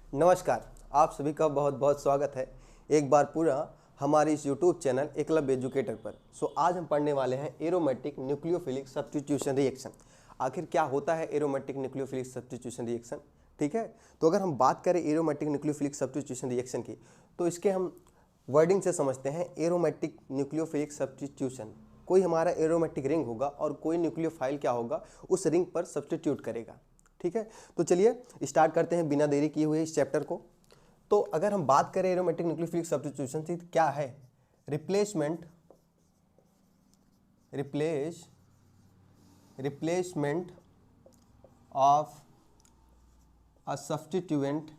नमस्कार, आप सभी का बहुत बहुत स्वागत है एक बार पूरा हमारे इस YouTube चैनल एकलव्य एजुकेटर पर। आज हम पढ़ने वाले हैं एरोमेटिक न्यूक्लियोफिलिक सब्स्टिट्यूशन रिएक्शन। आखिर क्या होता है एरोमेटिक न्यूक्लियोफिलिक सब्स्टिट्यूशन रिएक्शन, ठीक है। तो अगर हम बात करें एरोमेटिक न्यूक्लियोफिलिक सब्स्टिट्यूशन रिएक्शन की, तो इसके हम वर्डिंग से समझते हैं। एरोमेटिक न्यूक्लियोफिलिक सब्स्टिट्यूशन, कोई हमारा एरोमेटिक रिंग होगा और कोई न्यूक्लियोफाइल क्या होगा, उस रिंग पर सब्स्टिट्यूट करेगा, ठीक है। तो चलिए स्टार्ट करते हैं बिना देरी किए हुए इस चैप्टर को। तो अगर हम बात करें एरोमेटिक न्यूक्लियोफिलिक सब्स्टिट्यूशन की, क्या है replacement of a substituent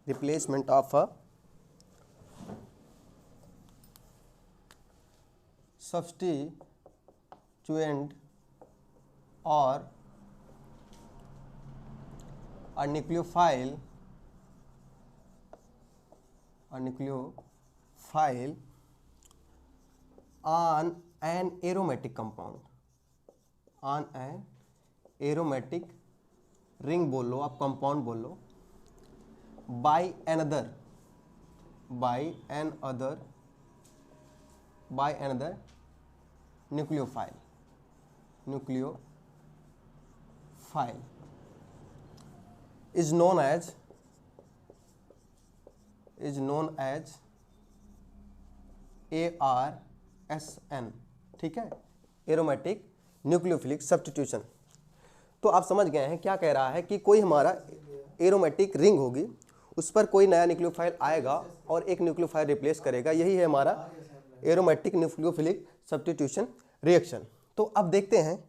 replacement of a substituent or a nucleophile on an aromatic compound, on an aromatic ring बोल लो, आप compound बोल लो, by another nucleophile is known as ARSN, ठीक है, एरोमेटिक न्यूक्लियोफिलिक सब्स्टिट्यूशन। तो आप समझ गए हैं क्या कह रहा है कि कोई हमारा एरोमेटिक रिंग होगी, उस पर कोई नया न्यूक्लियोफाइल आएगा और एक न्यूक्लियोफाइल रिप्लेस करेगा। यही है हमारा एरोमेटिक न्यूक्लियोफिलिक सब्स्टिट्यूशन रिएक्शन। तो अब देखते हैं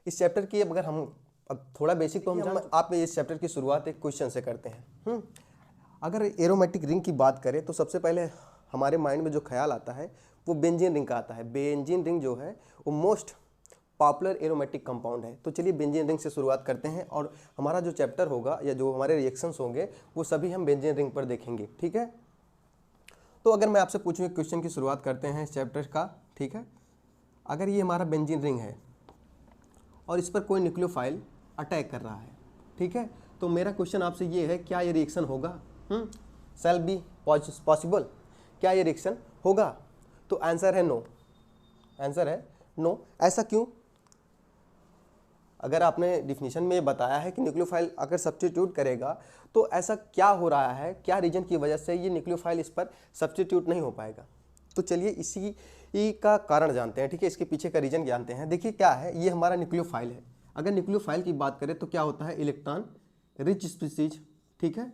इस चैप्टर की, अगर हम अब थोड़ा बेसिक तो हम आप इस चैप्टर की शुरुआत एक क्वेश्चन से करते हैं। अगर एरोमेटिक रिंग की बात करें तो सबसे पहले हमारे माइंड में जो ख्याल आता है वो बेंजीन रिंग का आता है। बेंजीन रिंग जो है वो मोस्ट पॉपुलर एरोमेटिक कंपाउंड है। तो चलिए बेंजीन रिंग से शुरुआत करते हैं और हमारा जो चैप्टर होगा या जो हमारे रिएक्शंस होंगे वो सभी हम बेंजीन रिंग पर देखेंगे, ठीक है। तो अगर मैं आपसे पूछूं, एक क्वेश्चन की शुरुआत करते हैं इस चैप्टर का, ठीक है। अगर ये हमारा बेंजीन रिंग है और इस पर कोई न्यूक्लियोफाइल अटैक कर रहा है, ठीक है, तो मेरा क्वेश्चन आपसे ये है, क्या ये रिएक्शन होगा? शैल बी पॉसिबल, क्या ये रिएक्शन होगा? तो आंसर है नो, आंसर है नो। ऐसा क्यों? अगर आपने डिफिनीशन में बताया है कि न्यूक्लियोफाइल अगर सब्स्टिट्यूट करेगा, तो ऐसा क्या हो रहा है, क्या रीजन की वजह से ये न्यूक्लियोफाइल इस पर सब्स्टिट्यूट नहीं हो पाएगा? तो चलिए इसी का कारण जानते हैं, ठीक है, इसके पीछे का रीजन जानते हैं। देखिए क्या है, ये हमारा न्यूक्लियोफाइल है। अगर न्यूक्लियोफाइल की बात करें तो क्या होता है, इलेक्ट्रॉन रिच स्पीसीज, ठीक है,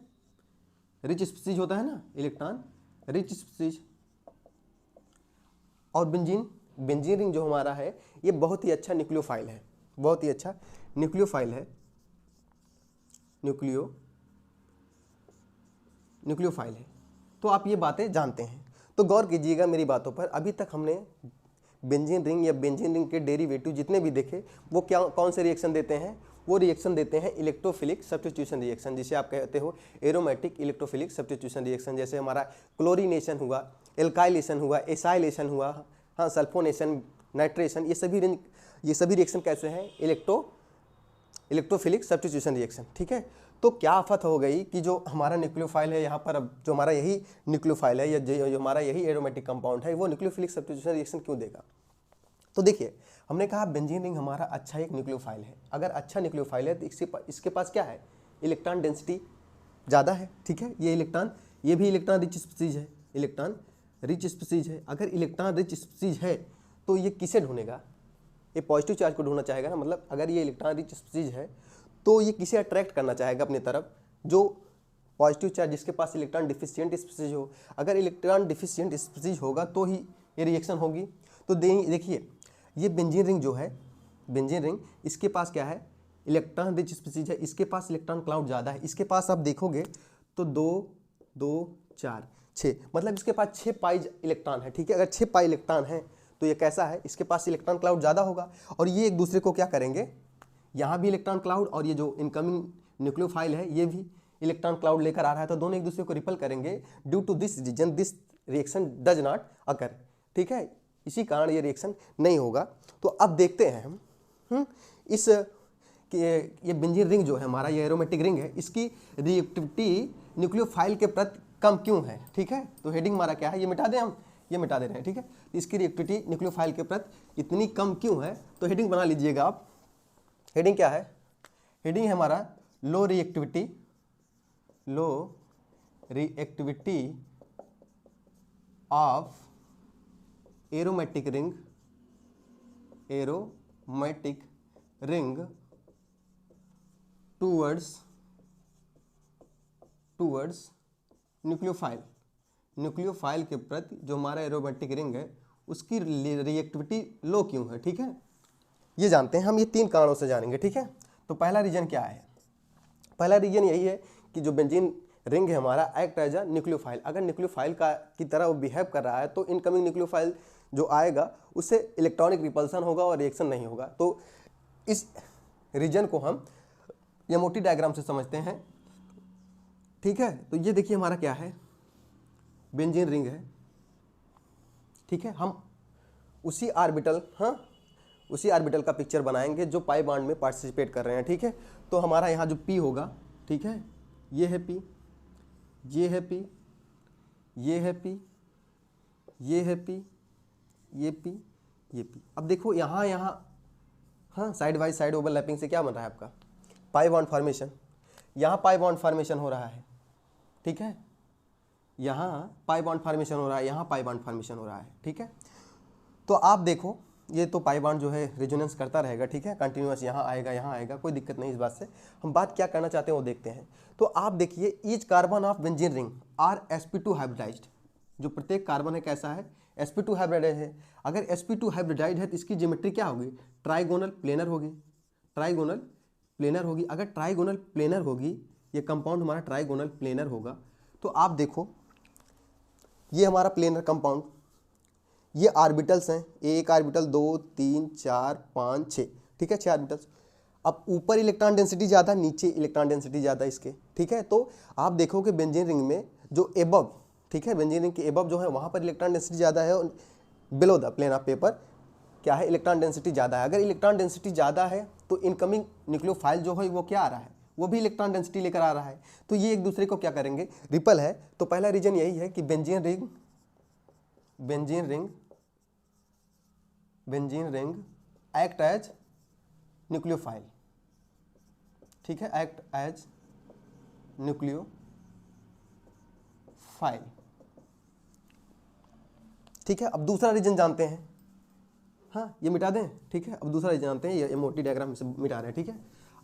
रिच स्पीसीज होता है ना, इलेक्ट्रॉन रिच स्पीसीज। और बेंजीन रिंग जो हमारा है ये बहुत ही अच्छा न्यूक्लियोफाइल है, बहुत ही अच्छा न्यूक्लियोफाइल है, न्यूक्लियोफाइल है। तो आप ये बातें जानते हैं। तो गौर कीजिएगा मेरी बातों पर। अभी तक हमने बेंजीन रिंग या बेंजीन रिंग के डेरिवेटिव जितने भी देखे वो क्या कौन से रिएक्शन देते हैं? वो रिएक्शन देते हैं इलेक्ट्रोफिलिक सब्स्टिट्यूशन रिएक्शन, जिसे आप कहते हो एरोमेटिक इलेक्ट्रोफिलिक सब्स्टिट्यूशन रिएक्शन। जैसे हमारा क्लोरीनेशन हुआ, एल्काइलेशन हुआ, एसाइलेशन हुआ, हाँ, सल्फोनेशन, नाइट्रेशन, ये सभी रिएक्शन कैसे हैं? इलेक्ट्रोफिलिक सब्स्टिट्यूशन रिएक्शन, ठीक है। तो क्या आफत हो गई कि जो हमारा न्यूक्लियोफाइल है यहाँ पर, अब जो हमारा यही न्यूक्लियोफाइल है या जो हमारा यही एरोमेटिक कंपाउंड है, वो न्यूक्लियोफिलिक सब्स्टिट्यूशन रिएक्शन क्यों देगा? तो देखिए, हमने कहा बेंजीन रिंग हमारा अच्छा एक न्यूक्लियोफाइल है। अगर अच्छा न्यूक्लियोफाइल है तो इसके पास क्या है, इलेक्ट्रॉन डेंसिटी ज़्यादा है, ठीक है। ये भी इलेक्ट्रॉन रिच स्पीसीज है, इलेक्ट्रॉन रिच स्पीसीज है। अगर इलेक्ट्रॉन रिच स्पीसीज है तो ये किसे ढूंढेगा? ये पॉजिटिव चार्ज को ढूंढना चाहेगा ना। मतलब अगर ये इलेक्ट्रॉन रिच स्पीसीज है तो ये किसे अट्रैक्ट करना चाहेगा अपनी तरफ? जो पॉजिटिव चार्ज, जिसके पास इलेक्ट्रॉन डिफिशिएंट स्पीसीज हो। अगर इलेक्ट्रॉन डिफिशिएंट स्पीसीज होगा तो ही ये रिएक्शन होगी। तो देखिए, ये बेंजीन रिंग जो है, बेंजीन रिंग, इसके पास क्या है, इलेक्ट्रॉन रिच स्पीसीज है। इसके पास इलेक्ट्रॉन क्लाउड ज़्यादा है। इसके पास आप देखोगे तो 2, 2, 4, 6, मतलब इसके पास 6 पाई इलेक्ट्रॉन है, ठीक है। अगर 6 पाई इलेक्ट्रॉन है तो ये कैसा है, इसके पास इलेक्ट्रॉन क्लाउड ज़्यादा होगा। और ये एक दूसरे को क्या करेंगे, यहाँ भी इलेक्ट्रॉन क्लाउड और ये जो इनकमिंग न्यूक्लियोफाइल है ये भी इलेक्ट्रॉन क्लाउड लेकर आ रहा है, तो दोनों एक दूसरे को रिपल करेंगे। Due to this reason this reaction does not occur, ठीक है, इसी कारण ये रिएक्शन नहीं होगा। तो अब देखते हैं हम इस ये बेंजीन रिंग जो है हमारा, ये एरोमेटिक रिंग है, इसकी रिएक्टिविटी न्यूक्लियोफाइल के प्रति कम क्यों है, ठीक है। तो हेडिंग हमारा क्या है, ये मिटा दें हम, ये मिटा दे रहे हैं, ठीक है। इसकी रिएक्टिविटी न्यूक्लियोफाइल के प्रति इतनी कम क्यों है, तो हेडिंग बना लीजिएगा आप। हेडिंग क्या है, हेडिंग है हमारा लो reactivity of aromatic ring towards nucleophile के प्रति जो हमारा एरोमेटिक रिंग है उसकी रिएक्टिविटी लो क्यों है, ठीक है। ये जानते हैं हम, ये 3 कारणों से जानेंगे, ठीक है। तो पहला रीजन क्या है, पहला रीजन यही है कि जो बेंजीन रिंग है हमारा एक्ट एज अ न्यूक्लियोफाइल, अगर न्यूक्लियोफाइल की तरह वो बिहेव कर रहा है तो इनकमिंग न्यूक्लियोफाइल जो आएगा उससे इलेक्ट्रॉनिक रिपल्सन होगा और रिएक्शन नहीं होगा। तो इस रीजन को हम एमओटी डायग्राम से समझते हैं, ठीक है। तो ये देखिए हमारा क्या है, बेंजीन रिंग है, ठीक है। हम उसी ऑर्बिटल का पिक्चर बनाएंगे जो पाई बॉन्ड में पार्टिसिपेट कर रहे हैं, ठीक है। तो हमारा यहाँ जो पी होगा, ठीक है, ये है पी, ये है पी, ये है पी, ये है पी, ये पी, ये पी। अब देखो यहाँ हाँ, साइड बाई साइड ओवरलैपिंग से क्या बन रहा है आपका पाई बॉन्ड फॉर्मेशन। यहाँ पाई बॉन्ड फॉर्मेशन हो रहा है, ठीक है, यहाँ पाई बॉन्ड फॉर्मेशन हो रहा है, यहाँ पाई बॉन्ड फॉर्मेशन हो रहा है, ठीक है। तो आप देखो ये तो पाई बॉन्ड जो है रेजोनेंस करता रहेगा, ठीक है, कंटिन्यूअस, यहाँ आएगा, कोई दिक्कत नहीं इस बात से। हम बात क्या करना चाहते हैं वो देखते हैं। तो आप देखिए each carbon of benzene ring are sp2 hybridized, जो प्रत्येक कार्बन है कैसा है, sp2 हाइब्रिडाइज है। अगर sp2 हाइब्रिडाइज है तो इसकी ज्योमेट्री क्या होगी, ट्राइगोनल प्लेनर होगी, अगर ट्राइगोनल प्लेनर होगी, ये कंपाउंड हमारा ट्राइगोनल प्लेनर होगा। तो आप देखो ये हमारा प्लेनर कंपाउंड, ये ऑर्बिटल्स हैं, एक ऑर्बिटल 2 3 4 5 6, ठीक है, 6 ऑर्बिटल्स। अब ऊपर इलेक्ट्रॉन डेंसिटी ज़्यादा, नीचे इलेक्ट्रॉन डेंसिटी ज़्यादा इसके, ठीक है। तो आप देखो कि बेंजीन रिंग में जो एबव, ठीक है, बेंजीन रिंग के एबव जो है वहाँ पर इलेक्ट्रॉन डेंसिटी ज़्यादा है, और below the plane of paper क्या है, इलेक्ट्रॉन डेंसिटी ज़्यादा है। अगर इलेक्ट्रॉन डेंसिटी ज़्यादा है तो इनकमिंग न्यूक्लियोफाइल जो है वो क्या आ रहा है, वो भी इलेक्ट्रॉन डेंसिटी लेकर आ रहा है। तो ये एक दूसरे को क्या करेंगे, रिपल है। तो पहला रीजन यही है कि benzene ring act as nucleophile, ठीक है, एक्ट एज न्यूक्लियोफाइल, ठीक है। अब दूसरा रीजन जानते हैं, हाँ ये मिटा दें, ठीक है। अब दूसरा रीजन जानते हैं, ये एमओटी डायग्राम से मिटा रहे हैं, ठीक है।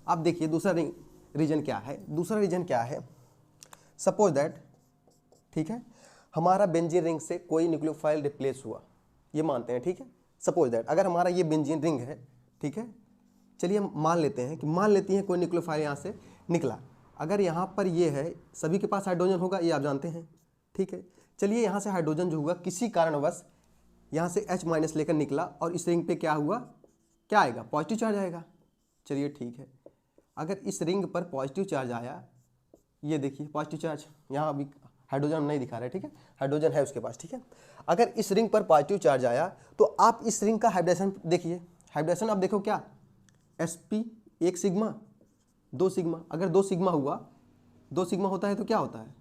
अब देखिए दूसरा रीजन क्या है, दूसरा रीजन क्या है, सपोज दैट, ठीक है, हमारा बेंजीन रिंग से कोई न्यूक्लियोफाइल रिप्लेस हुआ, ये मानते हैं, ठीक है। सपोज दैट अगर हमारा ये बेंजीन रिंग है, ठीक है, चलिए हम मान लेते हैं कोई न्यूक्लियोफाइल यहाँ से निकला। अगर यहाँ पर ये है, सभी के पास हाइड्रोजन होगा, ये आप जानते हैं, ठीक है। चलिए यहाँ से हाइड्रोजन जो होगा किसी कारणवश यहाँ से H- लेकर निकला और इस रिंग पे क्या हुआ, क्या आएगा, पॉजिटिव चार्ज आएगा। चलिए ठीक है, अगर इस रिंग पर पॉजिटिव चार्ज आया, ये देखिए पॉजिटिव चार्ज, यहाँ अभी हाइड्रोजन नहीं दिखा रहे, ठीक है, हाइड्रोजन है उसके पास, ठीक है। अगर इस रिंग पर पॉजिटिव चार्ज आया तो आप इस रिंग का हाइब्रिडेशन देखिए, हाइब्रिडेशन आप देखो क्या, sp 1 सिग्मा 2 सिग्मा, अगर 2 सिग्मा हुआ, 2 सिग्मा होता है तो क्या होता है,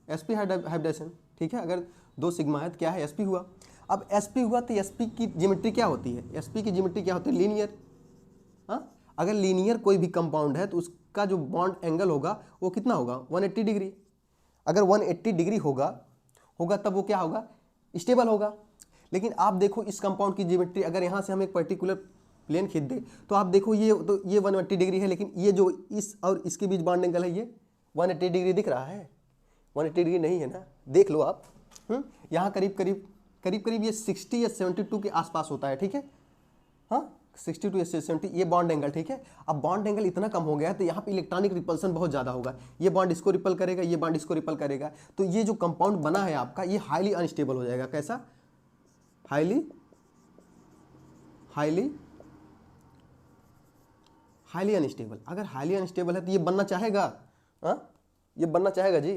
sp हाइब्रिडेशन, ठीक है। अगर 2 सिग्मा है तो क्या है, sp हुआ। अब sp हुआ तो sp की ज्योमेट्री क्या होती है, sp की ज्योमेट्री क्या होती है, लीनियर। हाँ, अगर लीनियर कोई भी कंपाउंड है तो उसका जो बॉन्ड एंगल होगा वो कितना होगा, 180 डिग्री। अगर 180 डिग्री होगा तब वो क्या होगा, स्टेबल होगा। लेकिन आप देखो इस कंपाउंड की ज्योमेट्री, अगर यहाँ से हम एक पर्टिकुलर प्लेन खींच दे तो आप देखो ये 180 डिग्री है, लेकिन ये जो इस और इसके बीच बॉन्ड एंगल है ये 180 डिग्री दिख रहा है, 180 डिग्री नहीं है ना, देख लो आप। यहाँ करीब करीब ये 60 या 72 के आसपास होता है, ठीक है, हाँ 62 या 70 ये बॉन्ड एंगल, ठीक है। अब बॉन्ड एंगल इतना कम हो गया है तो यहाँ पे इलेक्ट्रॉनिक रिपल्सन बहुत ज़्यादा होगा, ये बॉन्ड इसको रिपल करेगा, ये बॉन्ड इसको रिपल करेगा, तो ये जो कंपाउंड बना है आपका ये हाईली अनस्टेबल हो जाएगा। कैसा, हाईली अनस्टेबल। अगर हाईली अनस्टेबल है तो ये बनना चाहेगा, हाँ ये बनना चाहेगा जी,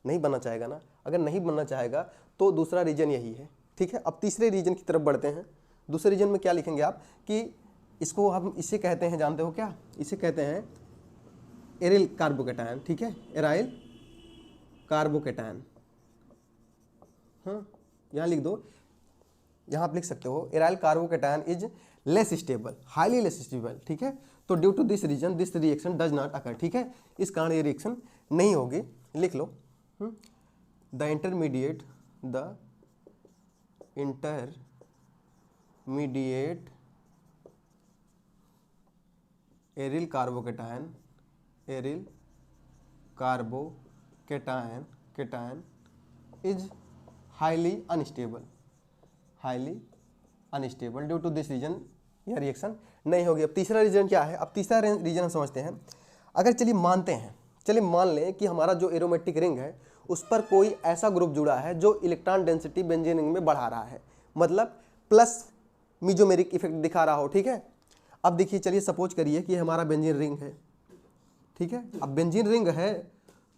नहीं बनना चाहेगा ना। अगर नहीं बनना चाहेगा तो दूसरा रीजन यही है, ठीक है। अब तीसरे रीजन की तरफ बढ़ते हैं। दूसरे रीजन में क्या लिखेंगे आप कि इसको हम इसे कहते हैं, जानते हो क्या, इसे कहते हैं एरिल कार्बोकेटायन, ठीक है, एराइल कार्बोकेटायन। हाँ, यहाँ लिख दो, यहाँ आप लिख सकते हो aryl carbocation is less stable, highly less stable, ठीक है। तो due to this reason this reaction does not occur, ठीक है, इस कारण ये रिएक्शन नहीं होगी। लिख लो, the intermediate aryl carbocation is highly unstable due to this reason, यह रिएक्शन नहीं होगी। अब तीसरा रीजन क्या है, अब तीसरा रीजन हम समझते हैं। अगर चलिए मानते हैं, चलिए मान लें कि हमारा जो एरोमेटिक रिंग है उस पर कोई ऐसा ग्रुप जुड़ा है जो इलेक्ट्रॉन डेंसिटी बेंजीन रिंग में बढ़ा रहा है, मतलब प्लस मीजोमेरिक इफेक्ट दिखा रहा हो, ठीक है। अब देखिए, चलिए सपोज करिए कि हमारा बेंजीन रिंग है, ठीक है। अब बेंजीन रिंग है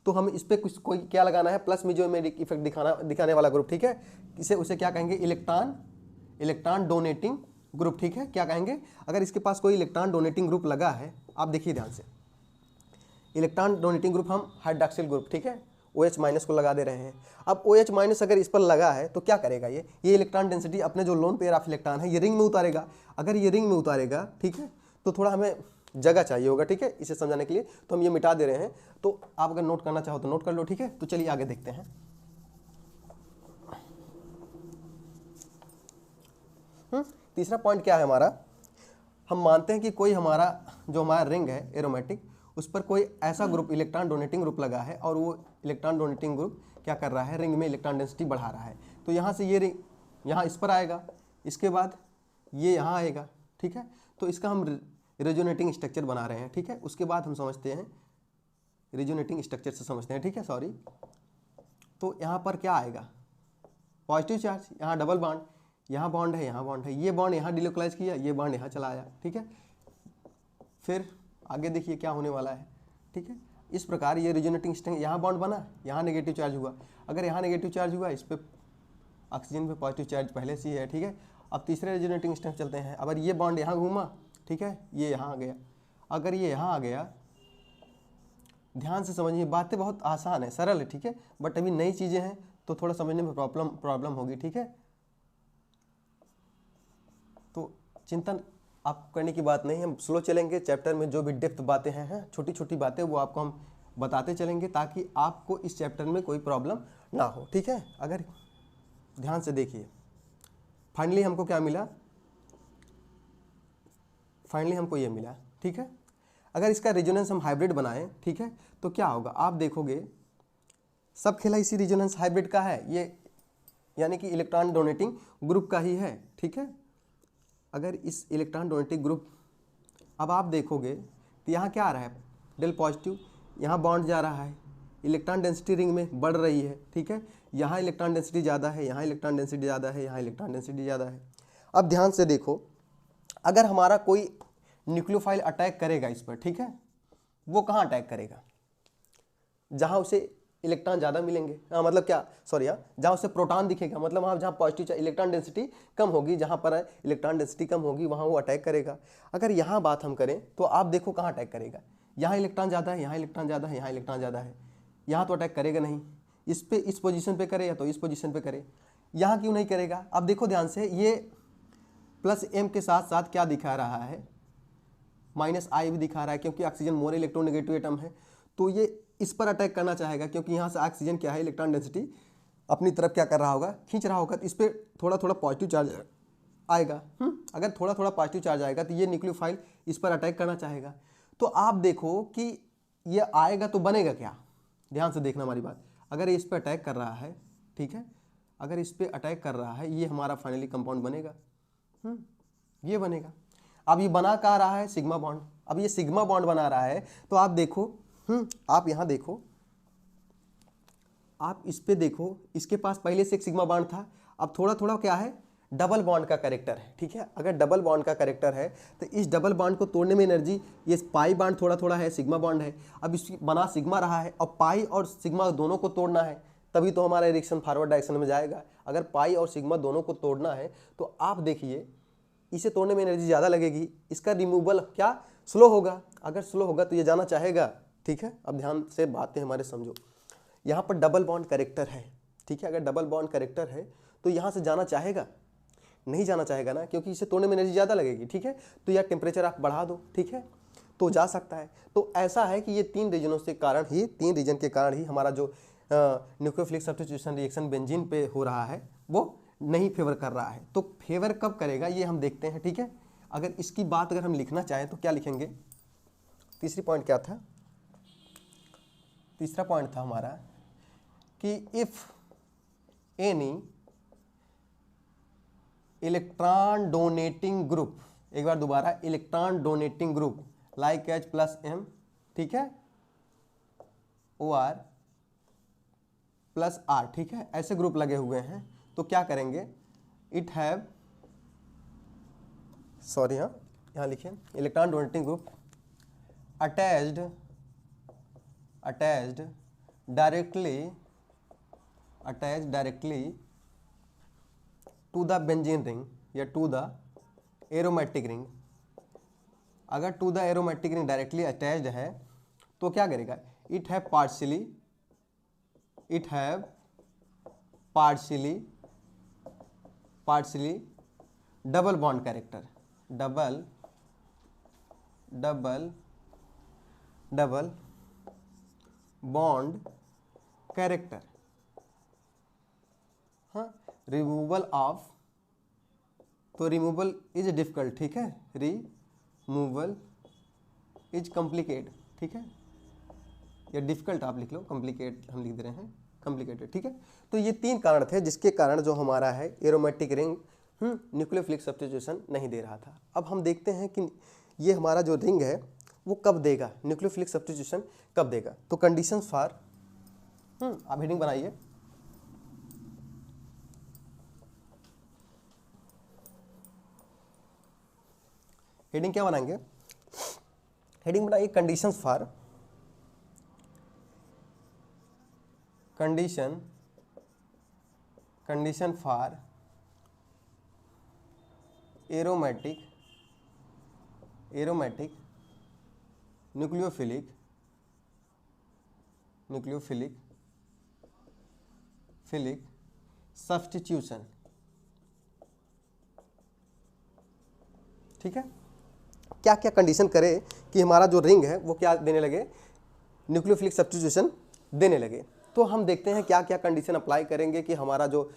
तो हम इस पर कुछ कोई क्या लगाना है, प्लस मीजोमेरिक इफेक्ट दिखाने वाला ग्रुप, ठीक है। इसे उसे क्या कहेंगे, इलेक्ट्रॉन डोनेटिंग ग्रुप, ठीक है। क्या कहेंगे, अगर इसके पास कोई इलेक्ट्रॉन डोनेटिंग ग्रुप लगा है, आप देखिए ध्यान से, इलेक्ट्रॉन डोनेटिंग ग्रुप हम हाइड्रॉक्सिल ग्रुप, ठीक है, OH- को लगा दे रहे हैं। अब OH- अगर इस पर लगा है तो क्या करेगा, ये इलेक्ट्रॉन डेंसिटी अपने जो लोन पेयर ऑफ इलेक्ट्रॉन है ये रिंग में उतारेगा। अगर ये रिंग में उतारेगा, ठीक है, तो थोड़ा हमें जगह चाहिए होगा, ठीक है, इसे समझाने के लिए, तो हम ये मिटा दे रहे हैं। तो आप अगर नोट करना चाहो तो नोट कर लो, ठीक है। तो चलिए आगे देखते हैं। तीसरा पॉइंट क्या है हमारा, हम मानते हैं कि कोई हमारा जो हमारा रिंग है एरोमेटिक, उस पर कोई ऐसा ग्रुप इलेक्ट्रॉन डोनेटिंग ग्रुप लगा है और वो इलेक्ट्रॉन डोनेटिंग ग्रुप क्या कर रहा है, रिंग में इलेक्ट्रॉन डेंसिटी बढ़ा रहा है। तो यहाँ से ये रिंग यहाँ इस पर आएगा, इसके बाद ये यहाँ आएगा, ठीक है। तो इसका हम रेजोनेटिंग स्ट्रक्चर बना रहे हैं, ठीक है। उसके बाद हम समझते हैं रेजोनेटिंग स्ट्रक्चर से समझते हैं, ठीक है, सॉरी। तो यहाँ पर क्या आएगा, पॉजिटिव चार्ज, यहाँ डबल बॉन्ड, यहाँ बॉन्ड है, यहाँ बॉन्ड है, ये बॉन्ड यहाँ डिलोकलाइज किया, ये बॉन्ड यहाँ चला आया, ठीक है। फिर आगे देखिए क्या होने वाला है, ठीक है। इस प्रकार ये रेजोनेटिंग स्ट्रक्चर, यहाँ बॉन्ड बना, यहाँ नेगेटिव चार्ज हुआ, अगर यहाँ नेगेटिव चार्ज हुआ, इस पर ऑक्सीजन पे पॉजिटिव चार्ज पहले से ही है, ठीक है। अब तीसरे रेजोनेटिंग स्ट्रक्चर चलते हैं। अगर ये बॉन्ड यहाँ घूमा, ठीक है, ये यहाँ आ गया, अगर ये यहाँ आ गया, ध्यान से समझिए, बातें बहुत आसान है, सरल है, ठीक है, बट अभी नई चीज़ें हैं तो थोड़ा समझने में प्रॉब्लम होगी, ठीक है। तो चिंतन आप करने की बात नहीं है, हम स्लो चलेंगे, चैप्टर में जो भी डेप्थ बातें हैं, छोटी छोटी बातें, वो आपको हम बताते चलेंगे ताकि आपको इस चैप्टर में कोई प्रॉब्लम ना हो, ठीक है। अगर ध्यान से देखिए, फाइनली हमको क्या मिला, फाइनली हमको ये मिला, ठीक है। अगर इसका रेजोनेंस हम हाइब्रिड बनाएं, ठीक है, तो क्या होगा, आप देखोगे सब खेला इसी रेजोनेंस हाइब्रिड का है, ये यानी कि इलेक्ट्रॉन डोनेटिंग ग्रुप का ही है, ठीक है। अगर इस इलेक्ट्रॉन डोनेटिंग ग्रुप, अब आप देखोगे तो यहाँ क्या आ रहा है, डेल पॉजिटिव, यहाँ बॉन्ड जा रहा है, इलेक्ट्रॉन डेंसिटी रिंग में बढ़ रही है, ठीक है। यहाँ इलेक्ट्रॉन डेंसिटी ज़्यादा है, यहाँ इलेक्ट्रॉन डेंसिटी ज़्यादा है, यहाँ इलेक्ट्रॉन डेंसिटी ज़्यादा है। अब ध्यान से देखो, अगर हमारा कोई न्यूक्लियोफाइल अटैक करेगा इस पर, ठीक है, वो कहाँ अटैक करेगा, जहाँ उसे इलेक्ट्रॉन ज़्यादा मिलेंगे, मतलब क्या, सॉरी, जहाँ उसे प्रोटॉन दिखेगा, मतलब वहाँ जहाँ पॉजिटिव इलेक्ट्रॉन डेंसिटी कम होगी, जहाँ पर इलेक्ट्रॉन डेंसिटी कम होगी वहाँ वो अटैक करेगा। अगर यहाँ बात हम करें तो आप देखो कहाँ अटैक करेगा, यहाँ इलेक्ट्रॉन ज़्यादा है, यहाँ इलेक्ट्रॉन ज़्यादा है, यहाँ इलेक्ट्रॉन ज़्यादा है, यहाँ तो अटैक करेगा नहीं, इस पे इस पोजीशन पे करे या तो इस पोजीशन पे करे, यहाँ क्यों नहीं करेगा। अब देखो ध्यान से, ये प्लस m के साथ साथ क्या दिखा रहा है, -I भी दिखा रहा है, क्योंकि ऑक्सीजन मोर इलेक्ट्रोनेगेटिव एटम है, तो ये इस पर अटैक करना चाहेगा, क्योंकि यहाँ से ऑक्सीजन क्या है, इलेक्ट्रॉन डेंसिटी अपनी तरफ क्या कर रहा होगा, खींच रहा होगा, तो इस पर थोड़ा थोड़ा पॉजिटिव चार्ज आएगा। अगर थोड़ा थोड़ा पॉजिटिव चार्ज आएगा तो ये न्यूक्लियोफाइल इस पर अटैक करना चाहेगा। तो आप देखो कि ये आएगा तो बनेगा क्या, ध्यान से देखना हमारी बात। अगर ये इस पर अटैक कर रहा है, ठीक है, अगर इस पर अटैक कर रहा है, ये हमारा फाइनली कंपाउंड बनेगा, ये बनेगा। अब ये बना क्या रहा है, सिग्मा बॉन्ड। अब ये सिग्मा बॉन्ड बना रहा है, तो आप देखो, आप यहाँ देखो, आप इस पे देखो, इसके पास पहले से एक सिग्मा बॉन्ड था, अब थोड़ा थोड़ा क्या है, डबल बॉन्ड का कैरेक्टर है, ठीक है। अगर डबल बॉन्ड का कैरेक्टर है तो इस डबल बॉन्ड को तोड़ने में एनर्जी, ये पाई बॉन्ड थोड़ा थोड़ा है, सिग्मा बॉन्ड है, अब इस बना सिग्मा रहा है, और पाई और सिग्मा दोनों को तोड़ना है, तभी तो हमारा रिएक्शन फॉरवर्ड डायरेक्शन में जाएगा। अगर पाई और सिग्मा दोनों को तोड़ना है तो आप देखिए इसे तोड़ने में एनर्जी ज़्यादा लगेगी, इसका रिमूवल क्या स्लो होगा। अगर स्लो होगा तो ये जाना चाहेगा, ठीक है। अब ध्यान से बातें हमारे समझो, यहाँ पर डबल बॉन्ड कैरेक्टर है, ठीक है। अगर डबल बॉन्ड कैरेक्टर है तो यहाँ से जाना चाहेगा, नहीं जाना चाहेगा ना, क्योंकि इसे तोड़ने में एनर्जी ज़्यादा लगेगी, ठीक है। तो यह टेम्परेचर आप बढ़ा दो, ठीक है, तो जा सकता है। तो ऐसा है कि ये तीन रीजन के कारण ही हमारा जो न्यूक्लियोफिलिक सब्स्टिट्यूशन रिएक्शन बेंजीन पे हो रहा है वो नहीं फेवर कर रहा है। तो फेवर कब करेगा ये हम देखते हैं, ठीक है। अगर इसकी बात अगर हम लिखना चाहें तो क्या लिखेंगे, तीसरी पॉइंट क्या था, तीसरा पॉइंट था हमारा कि if any electron donating group, एक बार दोबारा, electron donating group like H plus M, ठीक है, OR प्लस R, ठीक है, ऐसे ग्रुप लगे हुए हैं तो क्या करेंगे, इट हैव, सॉरी हाँ यहाँ लिखिए, electron donating group attached directly to the benzene ring या टू द एरोमेटिक रिंग। अगर to the aromatic ring directly attached है तो क्या करेगा, it have partially double bond character, double bond character, हाँ, रिमूवल ऑफ, तो रिमूवल इज डिफिकल्ट, ठीक है, रिमूवल इज कॉम्प्लिकेट, ठीक है, या डिफिकल्ट आप लिख लो, कॉम्प्लिकेट हम लिख दे रहे हैं, कॉम्प्लिकेटेड, ठीक है। तो ये तीन कारण थे जिसके कारण जो हमारा है एरोमेटिक रिंग न्यूक्लियोफिलिक सब्स्टिट्यूशन नहीं दे रहा था। अब हम देखते हैं कि ये हमारा जो रिंग है वो कब देगा, न्यूक्लियोफिलिक सब्स्टिट्यूशन कब देगा। तो कंडीशंस फॉर, आप हेडिंग बनाइए, हेडिंग क्या बनाएंगे, हेडिंग बनाइए conditions for, condition for aromatic nucleophilic substitution, ठीक है। क्या क्या कंडीशन करे कि हमारा जो रिंग है वो क्या देने लगे, न्यूक्लियोफिलिक सब्स्टिट्यूशन देने लगे। तो हम देखते हैं क्या क्या कंडीशन अप्लाई करेंगे कि हमारा जो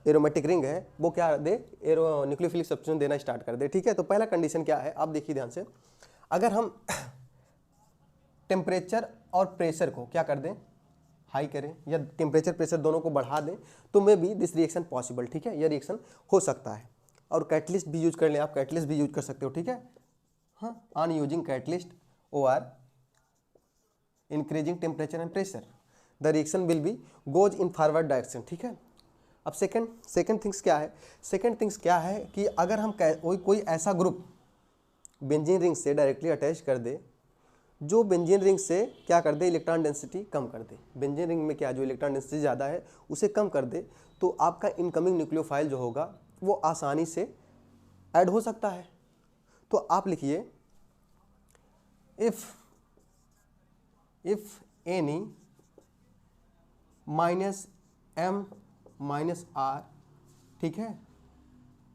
एरोमेटिक रिंग है वो क्या दे, न्यूक्लियोफिलिक सब्स्टिट्यूशन देना स्टार्ट कर दे, ठीक है। तो पहला कंडीशन क्या है, आप देखिए ध्यान से, अगर हम टेम्परेचर और प्रेशर को क्या कर दें, हाई करें, या टेम्परेचर प्रेशर दोनों को बढ़ा दें तो may be this reaction possible, ठीक है, यह रिएक्शन हो सकता है। और कैटलिस्ट भी यूज कर लें, आप कैटलिस्ट भी यूज कर सकते हो, ठीक है, हाँ, on using catalyst or increasing temperature and pressure the reaction will be goes in forward direction, ठीक है। अब सेकंड थिंग्स क्या है कि अगर हम कोई ऐसा ग्रुप बेंजीन रिंग से डायरेक्टली अटैच कर दे जो बेंजीन रिंग से क्या कर दे, इलेक्ट्रॉन डेंसिटी कम कर दे, बेंजीन रिंग में क्या जो इलेक्ट्रॉन डेंसिटी ज़्यादा है उसे कम कर दे, तो आपका इनकमिंग न्यूक्लियोफाइल जो होगा वो आसानी से ऐड हो सकता है। तो आप लिखिए, इफ एनी -m -r, ठीक है,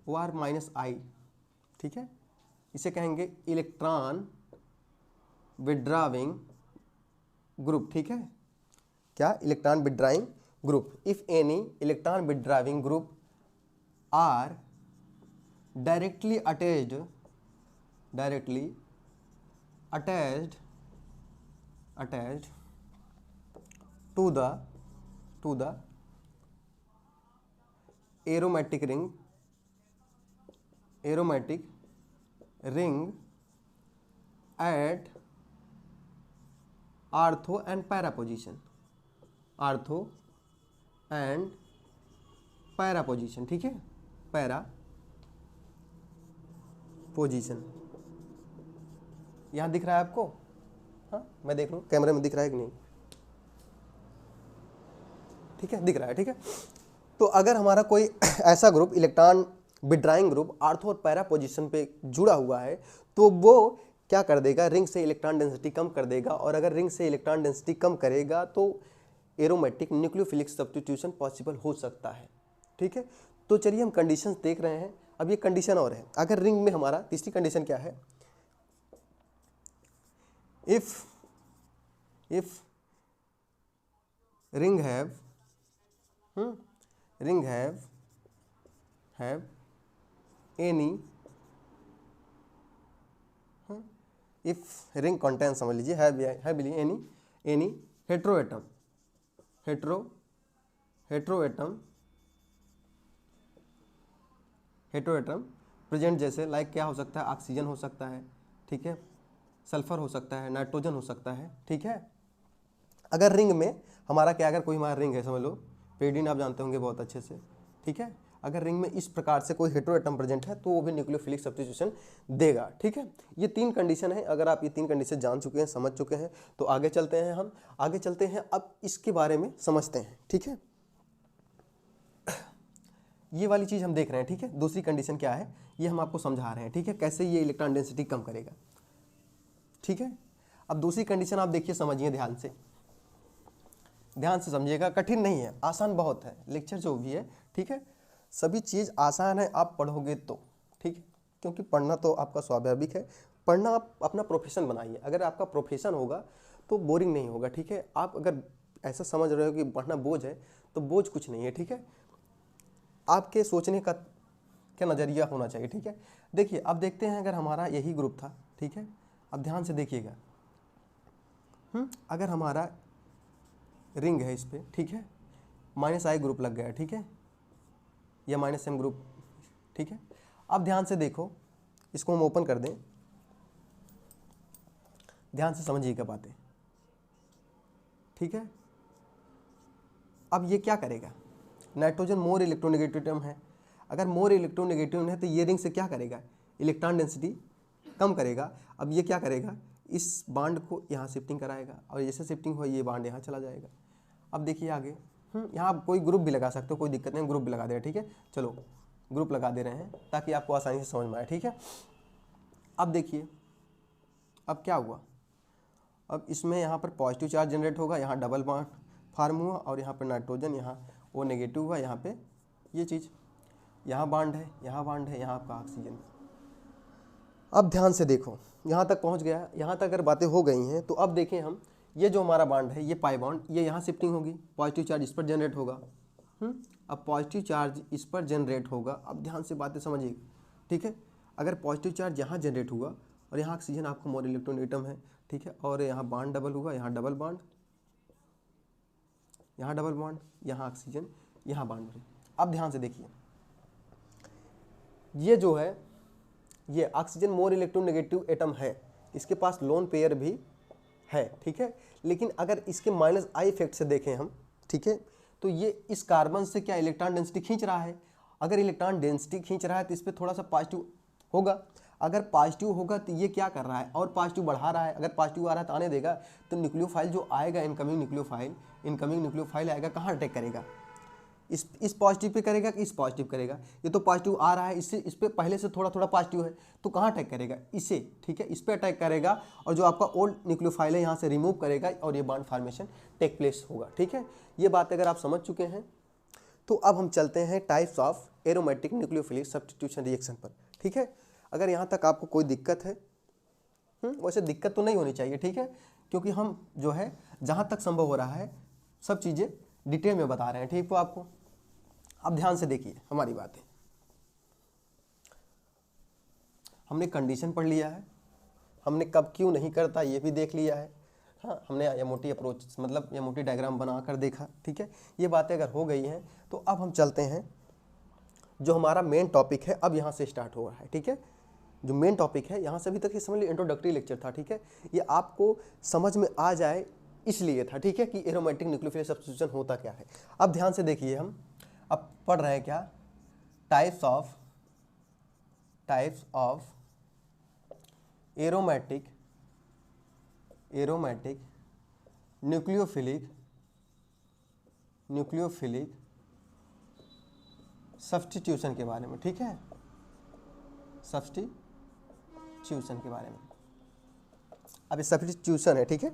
or -i, ठीक है, इसे कहेंगे इलेक्ट्रॉन विड्रॉविंग ग्रुप, ठीक है, क्या, electron withdrawing group. If any electron withdrawing group are directly attached to the aromatic ring at ortho and para position, ठीक है, पैरा पोजीशन, यहाँ दिख रहा है आपको, हाँ, मैं देख लूँ कैमरे में दिख रहा है कि नहीं, ठीक है, दिख रहा है, ठीक है। तो अगर हमारा कोई ऐसा group electron withdrawing group ortho और पैरा पोजीशन पे जुड़ा हुआ है तो वो क्या कर देगा, रिंग से इलेक्ट्रॉन डेंसिटी कम कर देगा, और अगर रिंग से इलेक्ट्रॉन डेंसिटी कम करेगा तो एरोमेटिक न्यूक्लियोफिलिक सब्स्टिट्यूशन पॉसिबल हो सकता है। ठीक है, तो चलिए हम कंडीशंस देख रहे हैं। अब ये कंडीशन और है, अगर रिंग में हमारा तीसरी कंडीशन क्या है, if ring have any if ring contain, समझ लीजिए हैव एनी हेट्रोएटम प्रेजेंट, जैसे लाइक क्या हो सकता है, ऑक्सीजन हो सकता है, ठीक है, सल्फर हो सकता है, नाइट्रोजन हो सकता है। ठीक है, अगर रिंग में हमारा क्या, अगर कोई हमारा रिंग है, समझ लो पेरिडीन आप जानते होंगे बहुत अच्छे से। ठीक है, अगर रिंग में इस प्रकार से कोई हेट्रोएटम प्रेजेंट है तो वो भी न्यूक्लियोफिलिक सब्स्टिट्यूशन देगा। ठीक है, ये 3 कंडीशन है। अगर आप ये 3 कंडीशन जान चुके हैं, समझ चुके हैं, तो आगे चलते हैं। हम आगे चलते हैं, अब इसके बारे में समझते हैं। ठीक है, ये वाली चीज़ हम देख रहे हैं। ठीक है, दूसरी कंडीशन क्या है ये हम आपको समझा रहे हैं। ठीक है, कैसे ये इलेक्ट्रॉन डेंसिटी कम करेगा। ठीक है, अब दूसरी कंडीशन आप देखिए, समझिए ध्यान से समझिएगा, कठिन नहीं है, आसान बहुत है। लेक्चर जो भी है, ठीक है, सभी चीज़ आसान है, आप पढ़ोगे तो। ठीक है, क्योंकि पढ़ना तो आपका स्वाभाविक है, पढ़ना आप अपना प्रोफेशन बनाइए। अगर आपका प्रोफेशन होगा तो बोरिंग नहीं होगा। ठीक है, आप अगर ऐसा समझ रहे हो कि पढ़ना बोझ है, तो बोझ कुछ नहीं है। ठीक है, आपके सोचने का क्या नज़रिया होना चाहिए। ठीक है, देखिए अब देखते हैं, अगर हमारा यही ग्रुप था, ठीक है, अब ध्यान से देखिएगा, अगर हमारा रिंग है इस पर, ठीक है, -I ग्रुप लग गया, ठीक है, या -M ग्रुप। ठीक है, अब ध्यान से देखो, इसको हम ओपन कर दें, ध्यान से समझिएगा बातें। ठीक है, अब ये क्या करेगा, नाइट्रोजन मोर इलेक्ट्रोनेगेटिव है, अगर मोर इलेक्ट्रोनेगेटिव है तो ये रिंग से क्या करेगा, इलेक्ट्रॉन डेंसिटी कम करेगा। अब ये क्या करेगा, इस बांड को यहाँ शिफ्टिंग कराएगा, और जैसे शिफ्टिंग हो ये बांड यहाँ चला जाएगा। अब देखिए आगे, यहाँ आप कोई ग्रुप भी लगा सकते हो, कोई दिक्कत नहीं, ग्रुप भी लगा दे रहे हैं। ठीक है, चलो ग्रुप लगा दे रहे हैं ताकि आपको आसानी से समझ में आए। ठीक है, अब देखिए अब क्या हुआ, अब इसमें यहाँ पर पॉजिटिव चार्ज जनरेट होगा, यहाँ डबल बॉन्ड फार्म हुआ, और यहाँ पर नाइट्रोजन, यहाँ वो नेगेटिव हुआ, यहाँ पे ये चीज़, यहाँ बांड है, यहाँ बांड है, यहाँ आपका ऑक्सीजन। अब ध्यान से देखो, यहाँ तक पहुँच गया, यहाँ तक अगर बातें हो गई हैं तो अब देखें हम, ये जो हमारा बांड है, ये पाई बॉन्ड, ये यहाँ शिफ्टिंग होगी, पॉजिटिव चार्ज इस पर जनरेट होगा। अब पॉजिटिव चार्ज इस पर जनरेट होगा, अब ध्यान से बातें समझिए। ठीक है, अगर पॉजिटिव चार्ज यहाँ जनरेट हुआ, और यहाँ ऑक्सीजन आपका मोर इलेक्ट्रोनेगेटिव है, ठीक है, और यहाँ बांड डबल हुआ, यहाँ डबल बॉन्ड, यहाँ डबल बॉन्ड, यहाँ ऑक्सीजन, यहाँ बांड। अब ध्यान से देखिए, ये जो है, ये ऑक्सीजन मोर इलेक्ट्रोनेगेटिव एटम है, इसके पास लोन पेयर भी है। ठीक है, लेकिन अगर इसके -I इफेक्ट से देखें हम, ठीक है, तो ये इस कार्बन से क्या इलेक्ट्रॉन डेंसिटी खींच रहा है। अगर इलेक्ट्रॉन डेंसिटी खींच रहा है तो इस पर थोड़ा सा पॉजिटिव होगा, अगर पॉजिटिव होगा तो ये क्या कर रहा है, और पॉजिटिव बढ़ा रहा है। अगर पॉजिटिव आ रहा है तो आने देगा, तो न्यूक्लियोफाइल जो आएगा, इनकमिंग न्यूक्लियोफाइल आएगा, कहाँ अटैक करेगा, इस पॉजिटिव पे करेगा कि इस पॉजिटिव करेगा। ये तो पॉजिटिव आ रहा है, इससे इस पे पहले से थोड़ा थोड़ा पॉजिटिव है, तो कहाँ अटैक करेगा, इसे। ठीक है, इस पे अटैक करेगा, और जो आपका ओल्ड न्यूक्लियोफाइल है यहाँ से रिमूव करेगा, और ये बॉन्ड फॉर्मेशन टेक प्लेस होगा। ठीक है, ये बात अगर आप समझ चुके हैं, तो अब हम चलते हैं types of aromatic nucleophilic substitution reaction पर। ठीक है, अगर यहाँ तक आपको कोई दिक्कत है, वैसे दिक्कत तो नहीं होनी चाहिए। ठीक है, क्योंकि हम जो है जहाँ तक संभव हो रहा है सब चीज़ें डिटेल में बता रहे हैं। ठीक है आपको, अब ध्यान से देखिए हमारी बातें, हमने कंडीशन पढ़ लिया है, हमने कब क्यों नहीं करता ये भी देख लिया है, हाँ, हमने ये मोटी अप्रोच, मतलब ये मोटी डायग्राम बना कर देखा। ठीक है, ये बातें अगर हो गई हैं तो अब हम चलते हैं, जो हमारा मेन टॉपिक है अब यहाँ से स्टार्ट हो रहा है। ठीक है, जो मेन टॉपिक है, यहाँ से अभी तक ये समझ लीजिए इंट्रोडक्टरी लेक्चर था। ठीक है, ये आपको समझ में आ जाए इसलिए था। ठीक है, कि एरोमेटिक न्यूक्लियोफिलिक सब्स्टिट्यूशन होता क्या है। अब ध्यान से देखिए, हम अब पढ़ रहे हैं क्या, types of aromatic nucleophilic substitution के बारे में। ठीक है, सब्स्टिट्यूशन के बारे में। अब ये सब्स्टिट्यूशन है, ठीक है,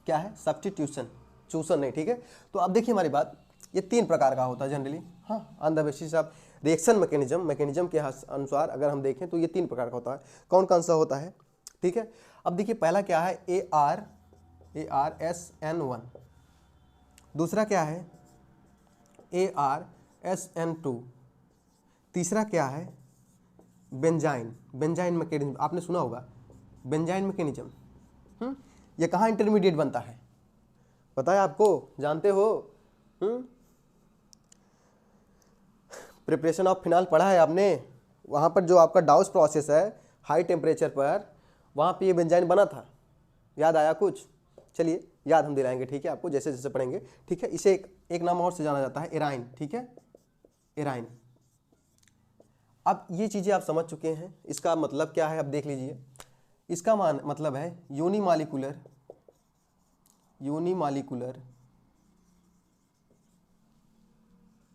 क्या है, सब्स्टिट्यूशन, चूसन नहीं, ठीक है। तो अब देखिए हमारी बात, ये 3 प्रकार का होता है जनरली, हाँ, on the basis of reaction mechanism के अनुसार अगर हम देखें तो ये 3 प्रकार का होता है। कौन कौन सा होता है, ठीक है। अब देखिए पहला क्या है, ArSN1, दूसरा क्या है ArSN2, तीसरा क्या है बेंजाइन मैकेनिज्म, आपने सुना होगा बेंजाइन मैकेनिज्म। ये कहाँ इंटरमीडिएट बनता है, पता है आपको, जानते हो? प्रिपरेशन ऑफ फिनाल पढ़ा है आपने, वहाँ पर जो आपका डाउस प्रोसेस है हाई टेम्परेचर पर, वहाँ पे ये बेंजाइन बना था, याद आया कुछ? चलिए याद हम दिलाएंगे, ठीक है, आपको जैसे जैसे पढ़ेंगे, ठीक है। इसे एक नाम और से जाना जाता है एराइन, ठीक है, एराइन। अब ये चीज़ें आप समझ चुके हैं, इसका मतलब क्या है अब देख लीजिए। इसका मतलब है यूनिमॉलिक्यूलर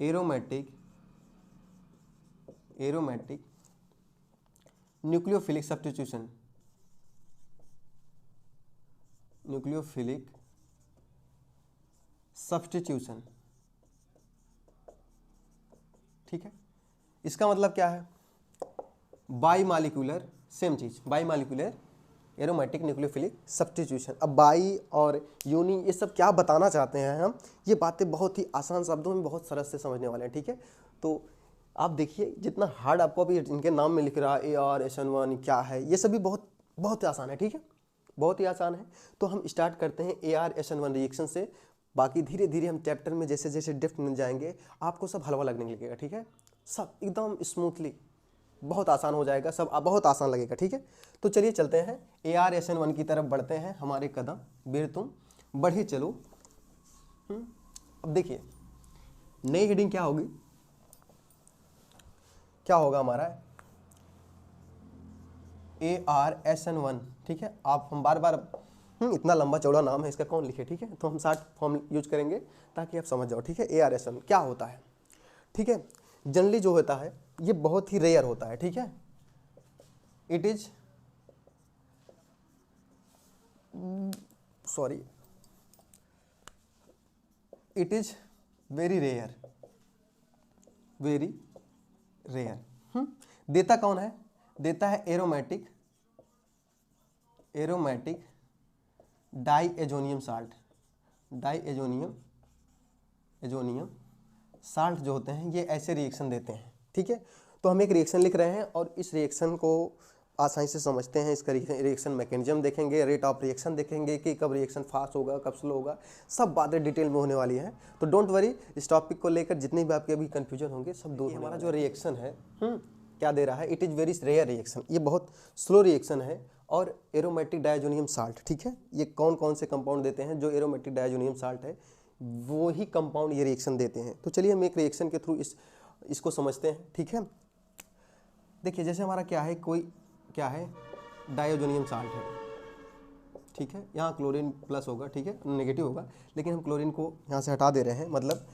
एरोमेटिक न्यूक्लियोफिलिक सब्स्टिट्यूशन, ठीक है। इसका मतलब क्या है, बाई मालिक्यूलर, सेम चीज, by molecular aromatic nucleophilic substitution. अब बाई और यूनी ये सब क्या बताना चाहते हैं हम, ये बातें बहुत ही आसान शब्दों में बहुत सरल से समझने वाले हैं, ठीक है। तो आप देखिए जितना हार्ड आपको अभी इनके नाम में लिख रहा है ArSN1 क्या है, ये सभी बहुत बहुत आसान है, ठीक है, बहुत ही आसान है। तो हम स्टार्ट करते हैं ArSN1 रिएक्शन से, बाकी धीरे धीरे हम चैप्टर में जैसे जैसे डेप्थ में जाएंगे आपको सब हलवा लगने लगेगा, ठीक है, सब एकदम स्मूथली, बहुत आसान हो जाएगा, सब बहुत आसान लगेगा, ठीक है। तो चलिए चलते हैं ArSN1 की तरफ बढ़ते हैं, हमारे कदम बेर तुम बढ़े चलो। अब देखिए नई हेडिंग क्या होगी, क्या होगा हमारा ArSN1, ठीक है। आप हम बार बार इतना लंबा चौड़ा नाम है इसका कौन लिखे, ठीक है, तो हम 60 फॉर्म यूज करेंगे ताकि आप समझ जाओ, ठीक है। ArSN क्या होता है, ठीक है। जनरली जो होता है ये बहुत ही रेयर होता है, ठीक है, इट इज वेरी रेयर, देता कौन है, देता है एरोमेटिक डाईएजोनियम साल्ट जो होते हैं ये ऐसे रिएक्शन देते हैं, ठीक है। तो हम एक रिएक्शन लिख रहे हैं और इस रिएक्शन को आसानी से समझते हैं, इसका रिएक्शन मैकेनिज्म देखेंगे, रेट ऑफ रिएक्शन देखेंगे कि कब रिएक्शन फास्ट होगा कब स्लो होगा, सब बातें डिटेल में होने वाली हैं। तो डोंट वरी, इस टॉपिक को लेकर जितने भी आपके अभी कन्फ्यूजन होंगे सब दूर। हमारा जो रिएक्शन है क्या दे रहा है, it is very rare reaction, ये बहुत स्लो रिएक्शन है और एरोमेटिक डायजोनियम साल्ट, ठीक है। ये कौन कौन से कंपाउंड देते हैं, जो एरोमेटिक डायजोनियम साल्ट है वो ही कंपाउंड ये रिएक्शन देते हैं। तो चलिए हम एक रिएक्शन के थ्रू इसको समझते हैं, ठीक है। देखिए जैसे हमारा क्या है डायजोनियम साल्ट है, ठीक है, यहाँ क्लोरीन प्लस होगा, ठीक है, नेगेटिव होगा, लेकिन हम क्लोरीन को यहाँ से हटा दे रहे हैं, मतलब,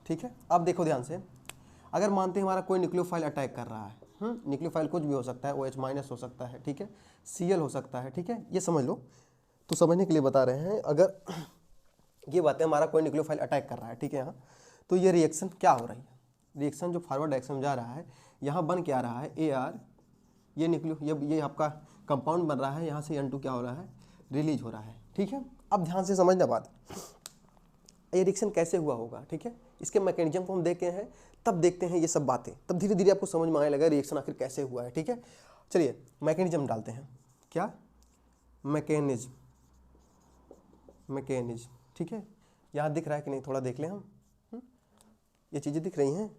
ठीक है। अब देखो ध्यान से, अगर मानते हैं हमारा कोई न्यूक्लियोफाइल अटैक कर रहा है, न्यूक्लियोफाइल कुछ भी हो सकता है, OH माइनस हो सकता है, ठीक है, Cl हो सकता है, ठीक है, ये समझ लो। तो समझने के लिए बता रहे हैं, अगर ये बातें हमारा कोई न्यूक्लियोफाइल अटैक कर रहा है, ठीक है, यहाँ तो ये रिएक्शन क्या हो रही है, रिएक्शन जो फॉरवर्ड डायरेक्शन में जा रहा है, यहाँ बन क्या रहा है AR, ये ये आपका कंपाउंड बन रहा है, यहाँ से N2 क्या हो रहा है, रिलीज हो रहा है, ठीक है। अब ध्यान से समझना बात, ये रिएक्शन कैसे हुआ होगा, ठीक है, इसके मैकेनिज्म को हम देखे हैं, तब देखते हैं ये सब बातें, तब धीरे धीरे आपको समझ में आने लगा रिएक्शन आखिर कैसे हुआ है, ठीक है। चलिए मैकेनिज्म डालते हैं, क्या मैकेनिज्म, ठीक है, यहाँ दिख रहा है कि नहीं, थोड़ा देख लें हम, ये चीज़ें दिख रही हैं,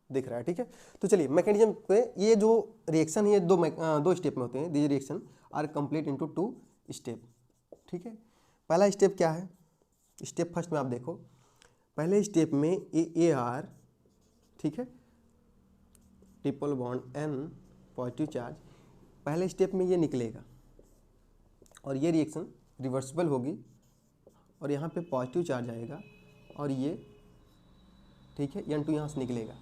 दिख रहा है, ठीक है। तो चलिए मैकेनिज्म पे, ये जो रिएक्शन है ये दो स्टेप में होते हैं, these reaction are complete into 2 step, ठीक है। पहला स्टेप क्या है, स्टेप फर्स्ट में आप देखो, पहले स्टेप में AR, ठीक है, triple bond N positive charge, पहले स्टेप में ये निकलेगा और ये रिएक्शन रिवर्सिबल होगी और यहाँ पे पॉजिटिव चार्ज आएगा और ये, ठीक है, N2 यहाँ से निकलेगा।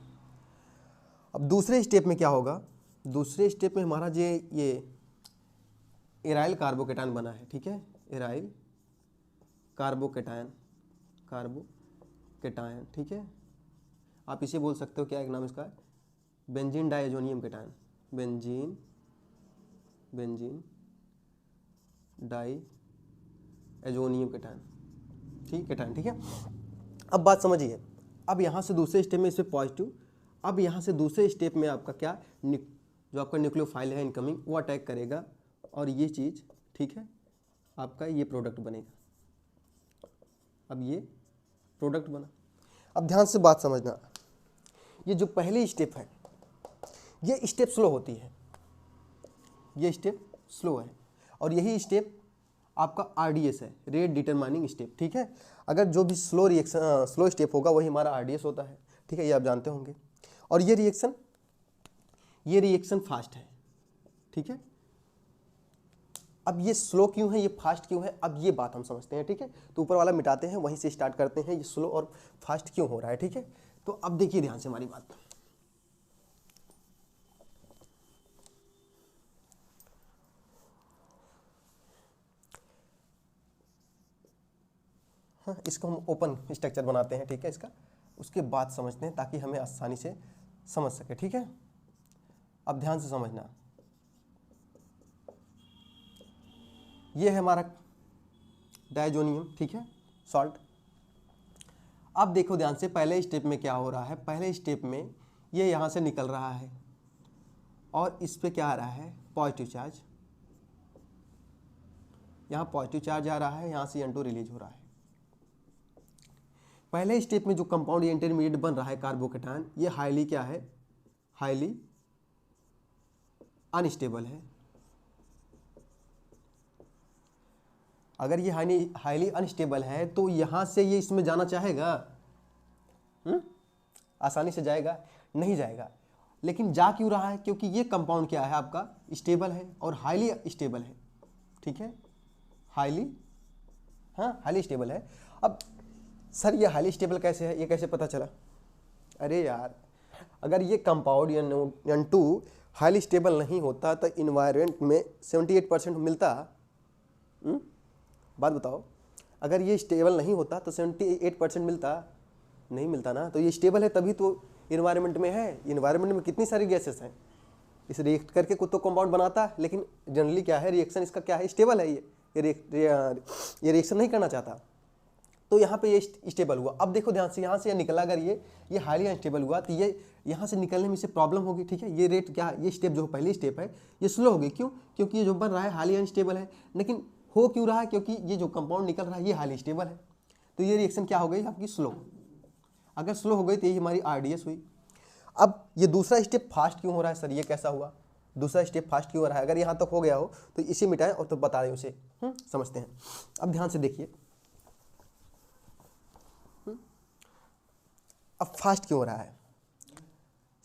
अब दूसरे स्टेप में क्या होगा, दूसरे स्टेप में हमारा ये एराइल कार्बोकेटायन बना है, ठीक है, एराइल कार्बोकेटायन, ठीक है। आप इसे बोल सकते हो, क्या एक नाम इसका है, benzene diazonium cation, benzene diazonium cation, cation, ठीक है। अब बात समझिए, अब यहाँ से दूसरे स्टेप में इस पर पॉजिटिव, अब यहाँ से दूसरे स्टेप में आपका क्या, जो आपका न्यूक्लियोफाइल है इनकमिंग, वो अटैक करेगा और ये चीज़, ठीक है, आपका ये प्रोडक्ट बनेगा। अब ये प्रोडक्ट बना। अब ध्यान से बात समझना, ये जो पहली स्टेप है, ये स्टेप स्लो होती है, ये स्टेप स्लो है, और यही स्टेप आपका RDS है, रेट डिटरमाइनिंग स्टेप, ठीक है। अगर जो भी स्लो स्टेप होगा वही हमारा RDS होता है, ठीक है, ये आप जानते होंगे। और ये रिएक्शन फास्ट है, ठीक है। अब ये स्लो क्यों है, ये फास्ट क्यों है, अब ये बात हम समझते हैं, ठीक है। तो ऊपर वाला मिटाते हैं, वहीं से स्टार्ट करते हैं, ये स्लो और फास्ट क्यों हो रहा है, ठीक है। तो अब देखिए ध्यान से हमारी बात, हाँ, इसको हम ओपन स्ट्रक्चर बनाते हैं, ठीक है, इसका, उसके बाद समझते हैं ताकि हमें आसानी से समझ सके, ठीक है। अब ध्यान से समझना, ये है हमारा डाइजोनियम, ठीक है, सॉल्ट। अब देखो ध्यान से, पहले स्टेप में क्या हो रहा है, पहले स्टेप में ये यहाँ से निकल रहा है और इस पे क्या आ रहा है, पॉजिटिव चार्ज, यहाँ पॉजिटिव चार्ज आ रहा है, यहाँ से N2 रिलीज हो रहा है। पहले स्टेप में जो कंपाउंड ये इंटरमीडिएट बन रहा है कार्बोकेटायन, ये हाईली क्या है, हाईली अनस्टेबल है। अगर ये हाईली अनस्टेबल है तो यहाँ से ये इसमें जाना चाहेगा, आसानी से जाएगा, नहीं जाएगा। लेकिन जा क्यों रहा है, क्योंकि ये कंपाउंड क्या है आपका, स्टेबल है और हाईली स्टेबल है, ठीक है, हाईली स्टेबल है। अब सर ये हाईली स्टेबल कैसे है, ये कैसे पता चला, अरे यार, अगर ये कंपाउंड N2 हाईली स्टेबल नहीं होता तो इन्वायरमेंट में 78% मिलता, बात बताओ, अगर ये स्टेबल नहीं होता तो 78% मिलता, नहीं मिलता ना। तो ये स्टेबल है तभी तो इन्वायरमेंट में है। इन्वायरमेंट में कितनी सारी गैसेस हैं, इस रिएक्ट करके कुछ तो कंपाउंड बनाता है, लेकिन जनरली क्या है, रिएक्शन इसका क्या है, स्टेबल है, ये रिएक्शन नहीं करना चाहता, तो यहाँ पे ये स्टेबल हुआ। अब देखो ध्यान से, यहाँ से निकला, अगर ये हाईली अनस्टेबल हुआ तो ये यहाँ से निकलने में इसे प्रॉब्लम होगी, ठीक है। ये रेट क्या, ये स्टेप जो पहली स्टेप है ये स्लो होगी, क्यों, क्योंकि ये जो बन रहा है हाईली अनस्टेबल है। लेकिन हो क्यों रहा है, क्योंकि ये जो कंपाउंड निकल रहा है ये हाईली स्टेबल है, तो ये रिएक्शन क्या हो गई आपकी, स्लो। अगर स्लो हो गई तो ये हमारी RDS हुई। अब ये दूसरा स्टेप फास्ट क्यों हो रहा है, सर ये कैसा हुआ, दूसरा स्टेप फास्ट क्यों हो रहा है, अगर यहाँ तक हो गया हो तो इसे मिटाएं और तो बता दें उसे, समझते हैं। अब ध्यान से देखिए, अब फास्ट क्यों हो रहा है,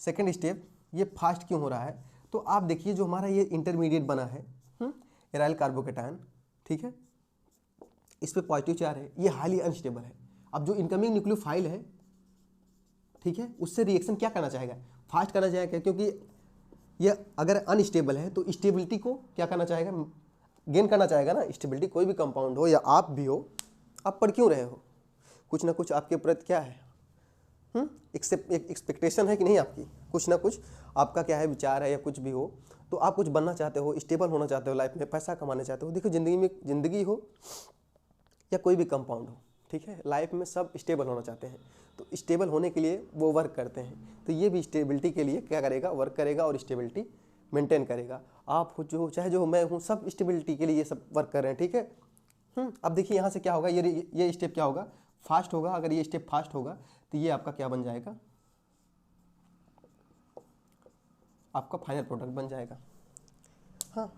सेकेंड स्टेप ये फास्ट क्यों हो रहा है, तो आप देखिए जो हमारा ये इंटरमीडिएट बना है एराइल कार्बोकेटायन, ठीक है, इस पे पॉजिटिव चार्ज है, ये हाईली अनस्टेबल है। अब जो इनकमिंग न्यूक्लियोफाइल है, ठीक है, उससे रिएक्शन क्या करना चाहेगा, फास्ट करना चाहेगा, क्योंकि ये अगर अनस्टेबल है तो स्टेबिलिटी को क्या करना चाहेगा, गेन करना चाहेगा ना। स्टेबिलिटी कोई भी कंपाउंड हो या आप भी हो, आप पढ़ क्यों रहे हो, कुछ ना कुछ आपके प्रति क्या है, एक्सपेक्टेशन है कि नहीं आपकी, कुछ ना कुछ आपका क्या है, विचार है या कुछ भी हो, तो आप कुछ बनना चाहते हो, स्टेबल होना चाहते हो लाइफ में, पैसा कमाना चाहते हो। देखो जिंदगी हो या कोई भी कंपाउंड हो, ठीक है, लाइफ में सब स्टेबल होना चाहते हैं, तो स्टेबल होने के लिए वो वर्क करते हैं। तो ये भी स्टेबिलिटी के लिए क्या करेगा, वर्क करेगा और स्टेबिलिटी मेंटेन करेगा। आप हो जो चाहे जो मैं हूँ, सब स्टेबिलिटी के लिए ये सब वर्क कर रहे हैं, ठीक है। अब देखिए यहाँ से क्या होगा, ये स्टेप क्या होगा, फास्ट होगा। अगर ये स्टेप फास्ट होगा तो ये आपका क्या बन जाएगा, आपका फाइनल प्रोडक्ट बन जाएगा। हाँ,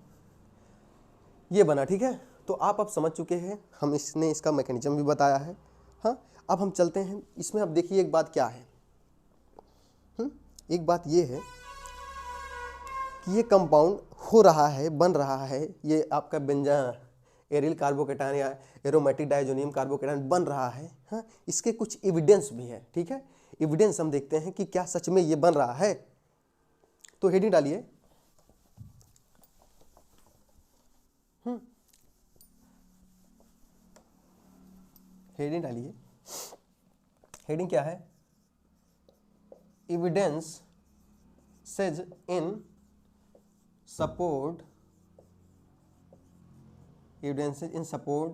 ये बना, ठीक है। तो आप अब समझ चुके हैं, हम इसने इसका मैकेनिज्म भी बताया है। हाँ, अब हम चलते हैं इसमें। अब देखिए एक बात क्या है, एक बात ये है कि ये कंपाउंड हो रहा है, बन रहा है, ये आपका एरिल कार्बोकेटायन या एरोमेटिक डाइजोनियम कार्बोकेटायन बन रहा है। हाँ, इसके कुछ एविडेंस भी है, ठीक है। एविडेंस हम देखते हैं कि क्या सच में ये बन रहा है, तो हेडिंग डालिए, हेडिंग डालिए। हेडिंग क्या है? Evidence says in support, evidence in support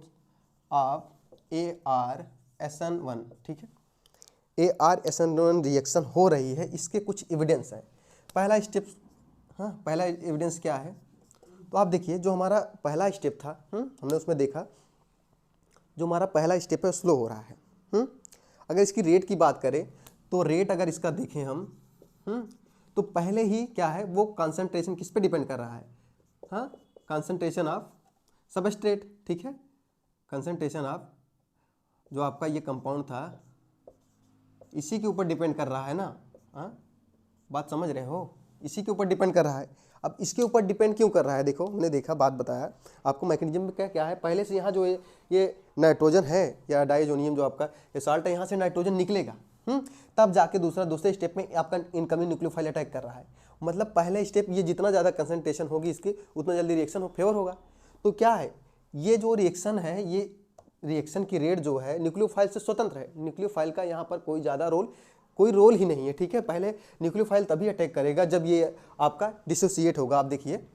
of ARSN1, ठीक है। ARSN1 रिएक्शन हो रही है, इसके कुछ एविडेंस है। पहला स्टेप, हाँ पहला एविडेंस क्या है? तो आप देखिए जो हमारा पहला स्टेप था, हमने उसमें देखा जो हमारा पहला स्टेप है स्लो हो रहा है। अगर इसकी रेट की बात करें तो रेट अगर इसका देखें हम, तो पहले ही क्या है, वो कंसंट्रेशन किस पे डिपेंड कर रहा है? हाँ, कंसंट्रेशन ऑफ सबस्ट्रेट, ठीक है। कंसंट्रेशन ऑफ जो आपका ये कंपाउंड था इसी के ऊपर डिपेंड कर रहा है ना। हाँ, बात समझ रहे हो? इसी के ऊपर डिपेंड कर रहा है। अब इसके ऊपर डिपेंड क्यों कर रहा है? देखो हमने देखा, बात बताया आपको, मैकेनिज्म में क्या क्या है। पहले से यहाँ जो ये नाइट्रोजन है या डाइजोनियम जो आपका ये साल्ट है, यहाँ से नाइट्रोजन निकलेगा, तब जाके दूसरे स्टेप में आपका इनकमिंग न्यूक्लियोफाइल अटैक कर रहा है। मतलब पहले स्टेप ये जितना ज़्यादा कंसंट्रेशन होगी इसकी उतना जल्दी रिएक्शन फेवर होगा। तो क्या है, ये जो रिएक्शन है, ये रिएक्शन की रेट जो है न्यूक्लियोफाइल से स्वतंत्र है। न्यूक्लियोफाइल का यहाँ पर कोई रोल ही नहीं है, ठीक है। पहले न्यूक्लियोफाइल तभी अटैक करेगा जब ये आपका डिसोसिएट होगा। आप देखिए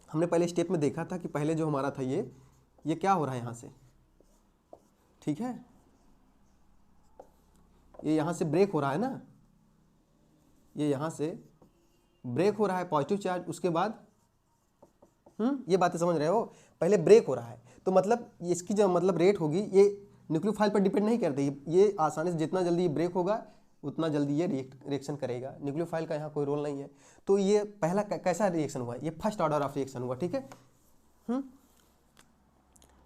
हमने पहले स्टेप में देखा था कि पहले जो हमारा था ये क्या हो रहा है यहाँ से, ठीक है, ये यहाँ से ब्रेक हो रहा है ना, ये यहाँ से ब्रेक हो रहा है पॉजिटिव चार्ज, उसके बाद ये बातें समझ रहे हो, पहले ब्रेक हो रहा है। तो मतलब इसकी जो मतलब रेट होगी ये न्यूक्लियोफाइल पर डिपेंड नहीं करती, ये आसानी से जितना जल्दी ये ब्रेक होगा उतना जल्दी ये रिएक्शन करेगा। न्यूक्लियोफाइल का यहाँ कोई रोल नहीं है। तो ये पहला कैसा रिएक्शन हुआ? ये फर्स्ट ऑर्डर ऑफ रिएक्शन हुआ, ठीक है।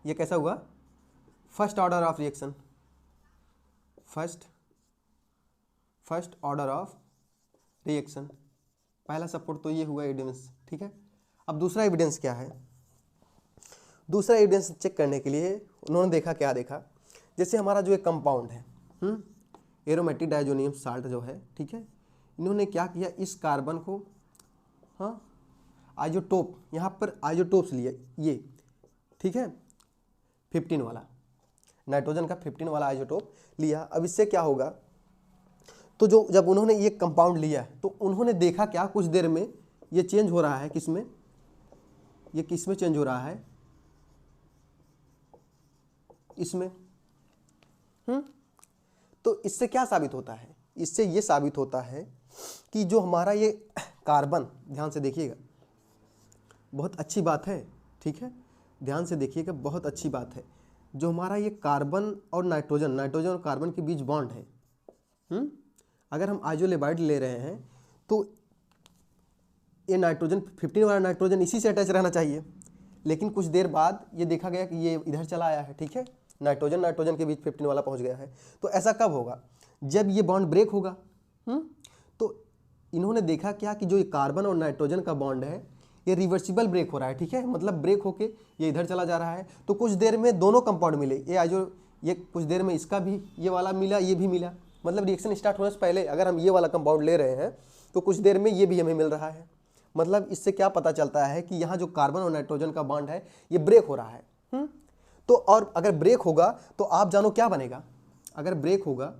ये कैसा हुआ? First order of reaction, first order of reaction. पहला सपोर्ट तो ये हुआ एविडेंस, ठीक है। अब दूसरा एविडेंस क्या है? दूसरा एविडेंस चेक करने के लिए उन्होंने देखा, क्या देखा, जैसे हमारा जो एक कंपाउंड है एरोमेटिक डाइजोनियम साल्ट जो है, ठीक है, इन्होंने क्या किया, इस कार्बन को, हाँ, आइसोटोप, यहाँ पर आइसोटोप्स लिए ये, ठीक है, 15 वाला नाइट्रोजन का 15 वाला आइसोटोप लिया। अब इससे क्या होगा, तो जब उन्होंने ये कंपाउंड लिया तो उन्होंने देखा क्या, कुछ देर में ये चेंज हो रहा है, किसमें, ये किसमें चेंज हो रहा है, इसमें। तो इससे क्या साबित होता है? इससे ये साबित होता है कि जो हमारा ये कार्बन, ध्यान से देखिएगा, बहुत अच्छी बात है, ठीक है, ध्यान से देखिएगा, बहुत अच्छी बात है। जो हमारा ये कार्बन और नाइट्रोजन और कार्बन के बीच बॉन्ड है, अगर हम आइसोलेबाइड ले रहे हैं तो ये नाइट्रोजन 15 वाला नाइट्रोजन इसी से अटैच रहना चाहिए, लेकिन कुछ देर बाद ये देखा गया कि ये इधर चला आया है, ठीक है, नाइट्रोजन के बीच 15 वाला पहुंच गया है। तो ऐसा कब होगा? जब ये बॉन्ड ब्रेक होगा। तो इन्होंने देखा क्या कि जो ये कार्बन और नाइट्रोजन का बॉन्ड है ये रिवर्सिबल ब्रेक हो रहा है, ठीक है, मतलब ब्रेक होके ये इधर चला जा रहा है। तो कुछ देर में दोनों कंपाउंड मिले, ये कुछ देर में इसका भी ये वाला मिला, ये भी मिला, मतलब रिएक्शन स्टार्ट होने से पहले अगर हम ये वाला कंपाउंड ले रहे हैं तो कुछ देर में ये भी हमें मिल रहा है। मतलब इससे क्या पता चलता है कि यहाँ जो कार्बन और नाइट्रोजन का बॉन्ड है ये ब्रेक हो रहा है। तो और अगर ब्रेक होगा तो आप जानो क्या बनेगा, अगर ब्रेक होगा,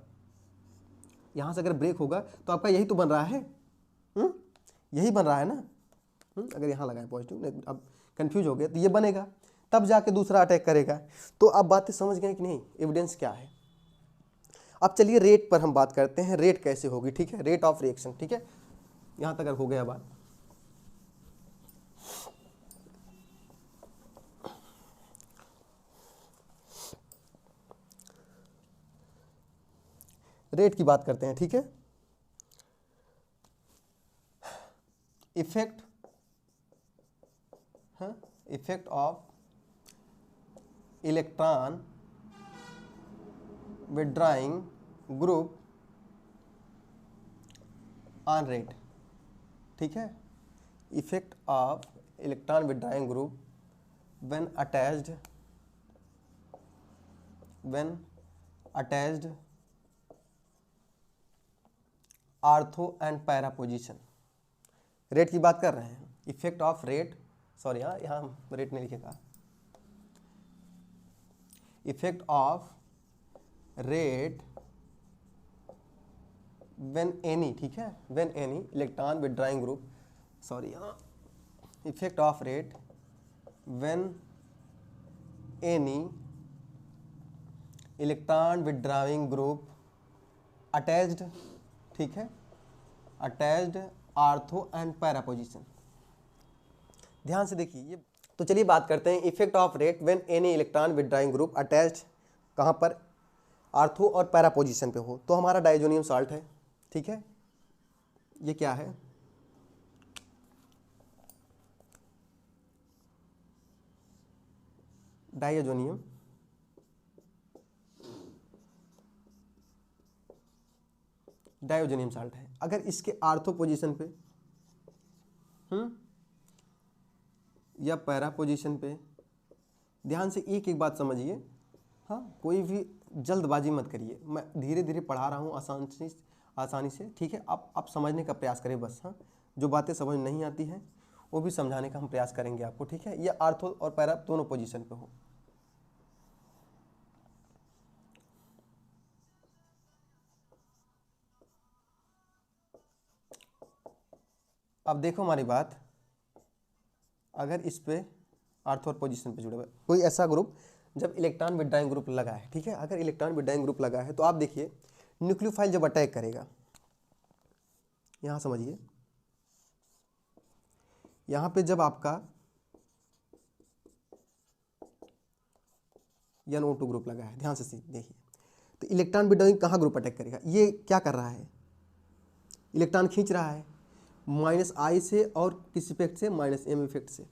यहाँ से अगर ब्रेक होगा तो आपका यही तो बन रहा है, यही बन रहा है ना। अगर यहाँ लगाए पॉजिटिव, अब कंफ्यूज हो गए तो ये बनेगा, तब जाके दूसरा अटैक करेगा। तो आप बातें समझ गए कि नहीं, एविडेंस क्या है। अब चलिए रेट पर हम बात करते हैं, रेट कैसे होगी, ठीक है, रेट ऑफ रिएक्शन, ठीक है, यहाँ तक हो गया बात। रेट की बात करते हैं, ठीक है। Effect of electron withdrawing group on rate, ठीक है, effect of electron withdrawing group when attached ortho and para position, rate की बात कर रहे हैं, इफेक्ट ऑफ रेट, सॉरी हाँ यहाँ रेट नहीं लिखेगा, effect of rate when any, ठीक है, when any electron withdrawing group, sorry हाँ, effect of rate when any electron withdrawing group attached, ठीक है, attached ortho and para position. ध्यान से देखिए ये, तो चलिए बात करते हैं effect of rate when any electron withdrawing group attached कहाँ पर, आर्थो और पैरा पोजीशन पे हो। तो हमारा डाइजोनियम साल्ट है, ठीक है, ये क्या है, डाइजोनियम, डाइजोनियम साल्ट है। अगर इसके आर्थो पोजीशन पे या पैरा पोजीशन पे, ध्यान से एक एक बात समझिए, हाँ कोई भी जल्दबाजी मत करिए, मैं धीरे धीरे पढ़ा रहा हूँ आसानी से, ठीक है, आप समझने का प्रयास करें बस, हाँ जो बातें समझ नहीं आती हैं वो भी समझाने का हम प्रयास करेंगे आपको, ठीक है। ये आर्थो और पैरा दोनों पोजीशन पे हो। अब देखो हमारी बात, अगर इस पे आर्थो और पोजीशन पे जुड़े हुए कोई ऐसा ग्रुप जब इलेक्ट्रॉन विथड्राइंग ग्रुप लगा है, ठीक है, अगर इलेक्ट्रॉन विथड्राइंग ग्रुप लगा है तो आप देखिए न्यूक्लियोफाइल जब अटैक करेगा, यहाँ समझिए, यहाँ पे जब आपका NO2 ग्रुप लगा है, ध्यान से देखिए, तो इलेक्ट्रॉन विथड्राइंग कहाँ ग्रुप अटैक करेगा, ये क्या कर रहा है, इलेक्ट्रॉन खींच रहा है -I से और किस इफेक्ट से, -M इफेक्ट से।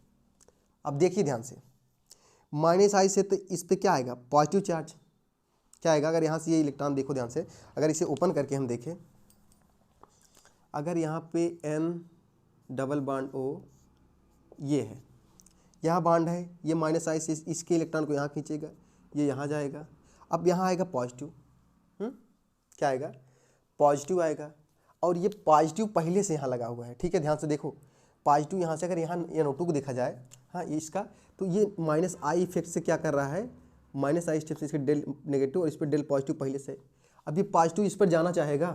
अब देखिए ध्यान से, -I से तो इस पे क्या आएगा, पॉजिटिव चार्ज, क्या आएगा, अगर यहाँ से ये इलेक्ट्रॉन देखो ध्यान से, अगर इसे ओपन करके हम देखें, अगर यहाँ पे N डबल बॉन्ड O ये है, यहाँ बॉन्ड है, ये -I से इसके इलेक्ट्रॉन को यहाँ खींचेगा, ये यहाँ जाएगा, अब यहाँ आएगा पॉजिटिव, क्या आएगा, पॉजिटिव आएगा, और ये पॉजिटिव पहले से यहाँ लगा हुआ है, ठीक है, ध्यान से देखो, पॉजिटिव यहाँ से अगर यहाँ NO2 को देखा जाए, हाँ इसका, तो ये -I इफेक्ट से क्या कर रहा है, -I स्टेप से इसके डेल नेगेटिव और इस पर डेल पॉजिटिव पहले से, अब ये पॉजिटिव इस पर जाना चाहेगा,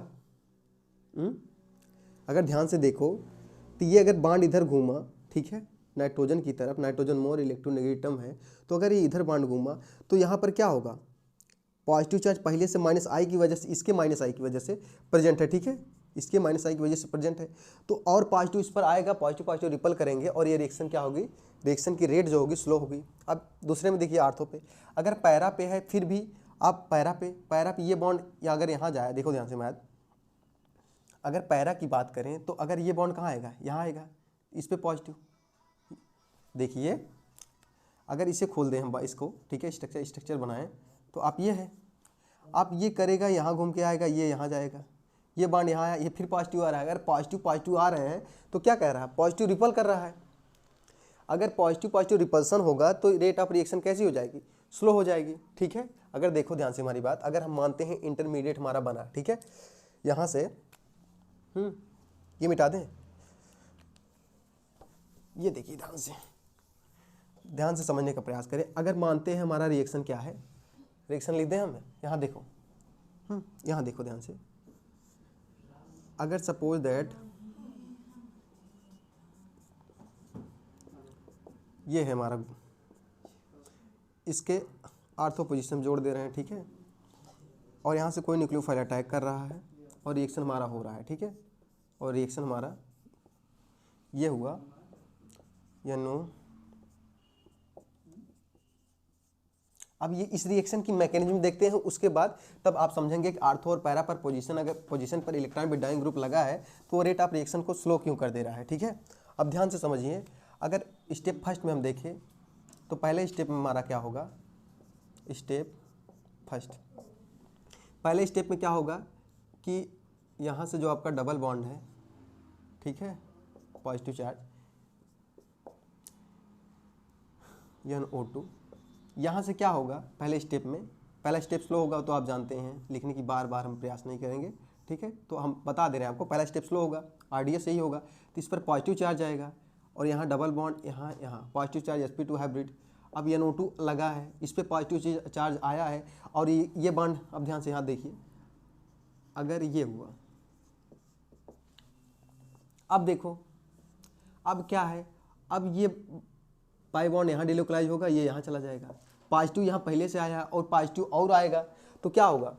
अगर ध्यान से देखो तो ये अगर बांड इधर घूमा, ठीक है, नाइट्रोजन की तरफ, नाइट्रोजन मोर इलेक्ट्रोनेगेटिव है, तो अगर ये इधर बांड घूमा तो यहाँ पर क्या होगा, पॉजिटिव चार्ज पहले से -I की वजह से, इसके -I की वजह से प्रेजेंट है, ठीक है, इसके -I की वजह से प्रेजेंट है, तो और पॉजिटिव इस पर आएगा, पॉजिटिव पॉजिटिव रिपल करेंगे और ये रिएक्शन क्या होगी, रिएक्शन की रेट जो होगी स्लो होगी। अब दूसरे में देखिए आर्थो पे, अगर पैरा पे है फिर भी आप पैरा पे ये बॉन्ड या अगर यहाँ जाए, देखो ध्यान से मैथ, अगर पैरा की बात करें तो अगर ये बॉन्ड कहाँ आएगा, यहाँ आएगा, इस पे पॉजिटिव, देखिए अगर इसे खोल दें हम इसको, ठीक है, स्ट्रक्चर बनाएं तो आप ये है, आप ये करेगा, यहाँ घूम के आएगा, ये यहाँ जाएगा, ये बॉन्ड यहाँ आया, ये फिर पॉजिटिव आ रहा है, अगर पॉजिटिव आ रहे हैं तो क्या कह रहा है, पॉजिटिव रिपल कर रहा है, अगर पॉजिटिव रिपल्सन होगा तो रेट ऑफ रिएक्शन कैसी हो जाएगी, स्लो हो जाएगी, ठीक है। अगर देखो ध्यान से हमारी बात, अगर हम मानते हैं इंटरमीडिएट हमारा बना, ठीक है, यहाँ से ये मिटा दें, ये देखिए ध्यान से समझने का प्रयास करें, अगर मानते हैं हमारा रिएक्शन क्या है, रिएक्शन लिख दें हम, यहाँ देखो, यहाँ देखो ध्यान से, अगर सपोज दैट ये है हमारा, इसके आर्थो पोजीशन जोड़ दे रहे हैं, ठीक है, और यहाँ से कोई न्यूक्लियोफाइल अटैक कर रहा है और रिएक्शन हमारा हो रहा है, ठीक है, और रिएक्शन हमारा ये हुआ, NO, अब ये इस रिएक्शन की मैकेनिज्म देखते हैं, उसके बाद तब आप समझेंगे कि आर्थो और पैरा पर पोजीशन, अगर पोजीशन पर इलेक्ट्रॉन विथड्राइंग ग्रुप लगा है तो वो रेट ऑफ रिएक्शन को स्लो क्यों कर दे रहा है, ठीक है। अब ध्यान से समझिए, अगर स्टेप फर्स्ट में हम देखें तो पहले स्टेप में हमारा क्या होगा, स्टेप फर्स्ट, पहले स्टेप में क्या होगा कि यहाँ से जो आपका डबल बॉन्ड है, ठीक है, पॉजिटिव चार्ज NO2, यहाँ से क्या होगा, पहले स्टेप में, पहला स्टेप स्लो होगा तो आप जानते हैं, लिखने की बार बार हम प्रयास नहीं करेंगे, ठीक है, तो हम बता दे रहे हैं आपको, पहला स्टेप स्लो होगा, RDS यही होगा, तो इस पर पॉजिटिव चार्ज आएगा और यहाँ डबल बॉन्ड, यहाँ पॉजिटिव चार्ज sp2 हाइब्रिड। अब NO2 लगा है, इस पर पॉजिटिव चार्ज आया है और ये बॉन्ड, अब ध्यान से यहाँ देखिए, अगर ये हुआ, अब देखो, अब क्या है, अब ये पाई बॉन्ड यहाँ डिलोकलाइज होगा, ये यहाँ चला जाएगा, पॉजिटिव यहाँ पहले से आया और पॉजिटिव और आएगा, तो क्या होगा,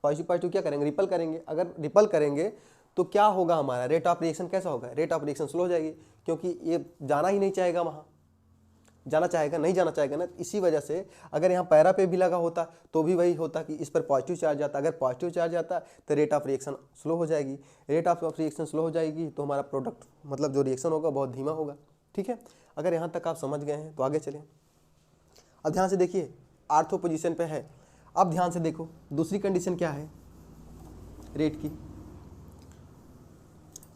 पॉजिटिव पॉजिटिव क्या करेंगे, रिपल करेंगे। अगर रिपल करेंगे तो क्या होगा, हमारा रेट ऑफ रिएक्शन कैसा होगा, रेट ऑफ रिएक्शन स्लो हो जाएगी, क्योंकि ये जाना ही नहीं चाहेगा वहाँ, जाना चाहेगा नहीं, जाना चाहेगा ना। इसी वजह से अगर यहाँ पैरा पे भी लगा होता तो भी वही होता कि इस पर पॉजिटिव चार्ज आता, अगर पॉजिटिव चार्ज आता तो रेट ऑफ रिएक्शन स्लो हो जाएगी, रेट ऑफ रिएक्शन स्लो हो जाएगी तो हमारा प्रोडक्ट मतलब जो रिएक्शन होगा बहुत धीमा होगा। ठीक है, अगर यहाँ तक आप समझ गए हैं तो आगे चलें। अब ध्यान से देखिए, आर्थो पोजीशन पे है। अब ध्यान से देखो दूसरी कंडीशन क्या है रेट की,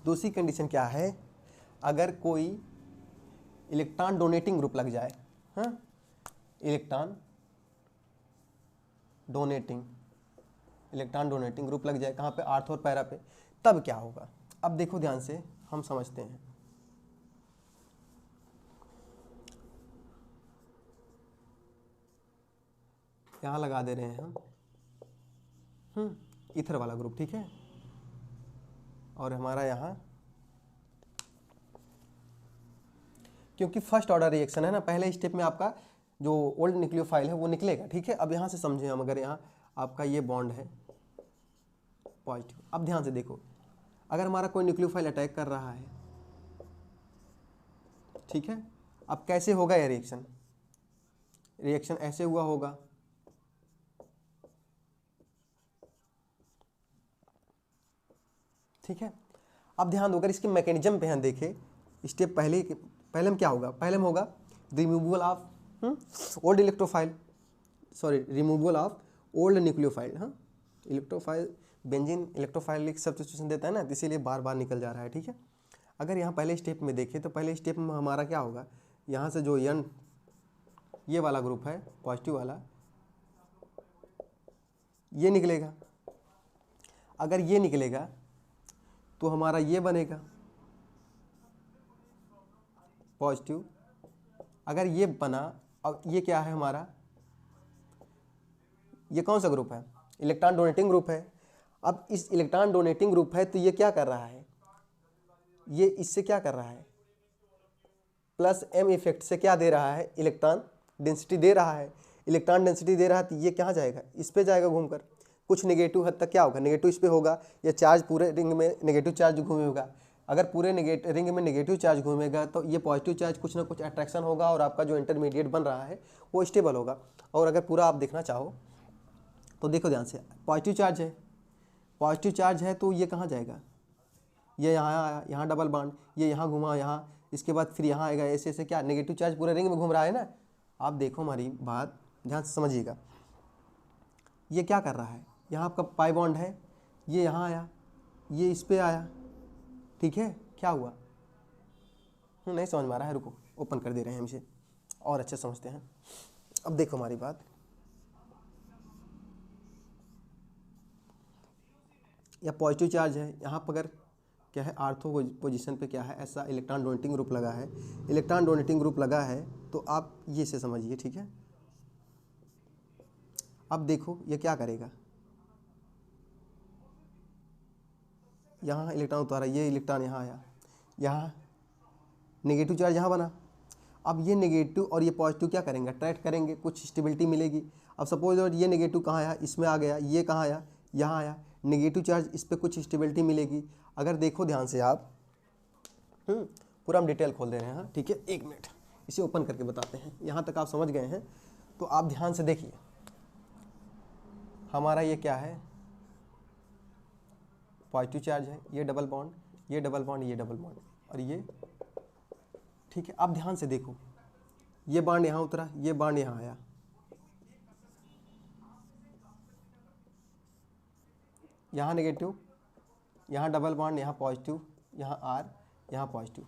दूसरी कंडीशन क्या है, अगर कोई इलेक्ट्रॉन डोनेटिंग ग्रुप लग जाए, हाँ, इलेक्ट्रॉन डोनेटिंग ग्रुप लग जाए, कहाँ पे, आर्थो और पैरा पे, तब क्या होगा। अब देखो ध्यान से हम समझते हैं। यहाँ लगा दे रहे हैं हम ईथर वाला ग्रुप, ठीक है, और हमारा यहाँ, क्योंकि फर्स्ट ऑर्डर रिएक्शन है ना, पहले स्टेप में आपका जो ओल्ड न्यूक्लियोफाइल है वो निकलेगा। ठीक है, अब यहाँ से समझें हम, अगर यहाँ आपका ये बॉन्ड है पॉजिटिव, अब ध्यान से देखो, अगर हमारा कोई न्यूक्लियोफाइल अटैक कर रहा है, ठीक है, अब कैसे होगा ये रिएक्शन, रिएक्शन ऐसे हुआ होगा, ठीक है। अब ध्यान दो, अगर इसके मैकेनिज्म पे हम देखें, स्टेप पहले में क्या होगा, पहले में होगा removal of old electrophile, sorry removal of old nucleophile, हाँ, इलेक्ट्रोफाइल बेंजीन इलेक्ट्रोफाइलिक सब्स्टिट्यूशन देता है ना, इसीलिए बार बार निकल जा रहा है। ठीक है, अगर यहाँ पहले स्टेप में देखें तो पहले स्टेप में हमारा क्या होगा, यहाँ से जो ये वाला ग्रुप है पॉजिटिव वाला, ये निकलेगा, अगर ये निकलेगा तो हमारा ये बनेगा पॉजिटिव, अगर ये बना, अब ये क्या है हमारा, ये कौन सा ग्रुप है, इलेक्ट्रॉन डोनेटिंग ग्रुप है। अब इस इलेक्ट्रॉन डोनेटिंग ग्रुप है तो ये क्या कर रहा है, ये इससे क्या कर रहा है, प्लस m इफेक्ट से क्या दे रहा है, इलेक्ट्रॉन डेंसिटी दे रहा है, इलेक्ट्रॉन डेंसिटी दे रहा है, तो ये कहाँ जाएगा, इस पे जाएगा घूमकर, कुछ नेगेटिव हद तक क्या होगा, नेगेटिव इस पे होगा, या चार्ज पूरे रिंग में नेगेटिव चार्ज घूमेगा, अगर पूरे रिंग में नेगेटिव चार्ज घूमेगा तो ये पॉजिटिव चार्ज कुछ ना कुछ अट्रैक्शन होगा और आपका जो इंटरमीडिएट बन रहा है वो स्टेबल होगा। और अगर पूरा आप देखना चाहो तो देखो ध्यान से, पॉजिटिव चार्ज है तो ये कहाँ जाएगा, ये यहाँ आया, यहाँ डबल बॉन्ड, ये यहाँ घुमा, यहाँ, इसके बाद फिर यहाँ आएगा, ऐसे ऐसे क्या नेगेटिव चार्ज पूरे रिंग में घूम रहा है ना। आप देखो हमारी बात ध्यान से समझिएगा, ये क्या कर रहा है, यहाँ आपका पाई बॉन्ड है, ये यहाँ आया, ये इस पे आया, ठीक है, क्या हुआ, नहीं समझ में आ रहा है, रुको ओपन कर दे रहे हैं हम इसे और अच्छे समझते हैं। अब देखो हमारी बात, या पॉजिटिव चार्ज है, यहाँ पर अगर क्या है, आर्थो पोजीशन पे क्या है, ऐसा इलेक्ट्रॉन डोनेटिंग ग्रुप लगा है, इलेक्ट्रॉन डोनेटिंग ग्रुप लगा है, तो आप ये से समझिए, ठीक है। अब देखो ये क्या करेगा, यहाँ इलेक्ट्रॉन उतारा, ये इलेक्ट्रॉन यहाँ आया, यहाँ नेगेटिव चार्ज यहाँ बना, अब ये नेगेटिव और ये पॉजिटिव क्या करेंगे, अट्रैक्ट करेंगे, कुछ स्टेबिलिटी मिलेगी। अब सपोज और ये नेगेटिव कहाँ आया, इसमें आ गया, ये कहाँ आया, यहाँ आया, नेगेटिव चार्ज, इस पर कुछ स्टेबिलिटी मिलेगी। अगर देखो ध्यान से आप, पूरा हम डिटेल खोल दे रहे हैं, हाँ ठीक है, एक मिनट इसे ओपन करके बताते हैं। यहाँ तक आप समझ गए हैं तो आप ध्यान से देखिए, हमारा ये क्या है, पॉजिटिव चार्ज है, ये डबल बॉन्ड, ये डबल बॉन्ड, ये डबल बॉन्ड, और ये, ठीक है। अब ध्यान से देखो, ये बॉन्ड यहाँ उतरा, ये बॉन्ड यहाँ आया, यहाँ नेगेटिव, यहाँ डबल बॉन्ड, यहाँ पॉजिटिव, यहाँ आर, यहाँ पॉजिटिव।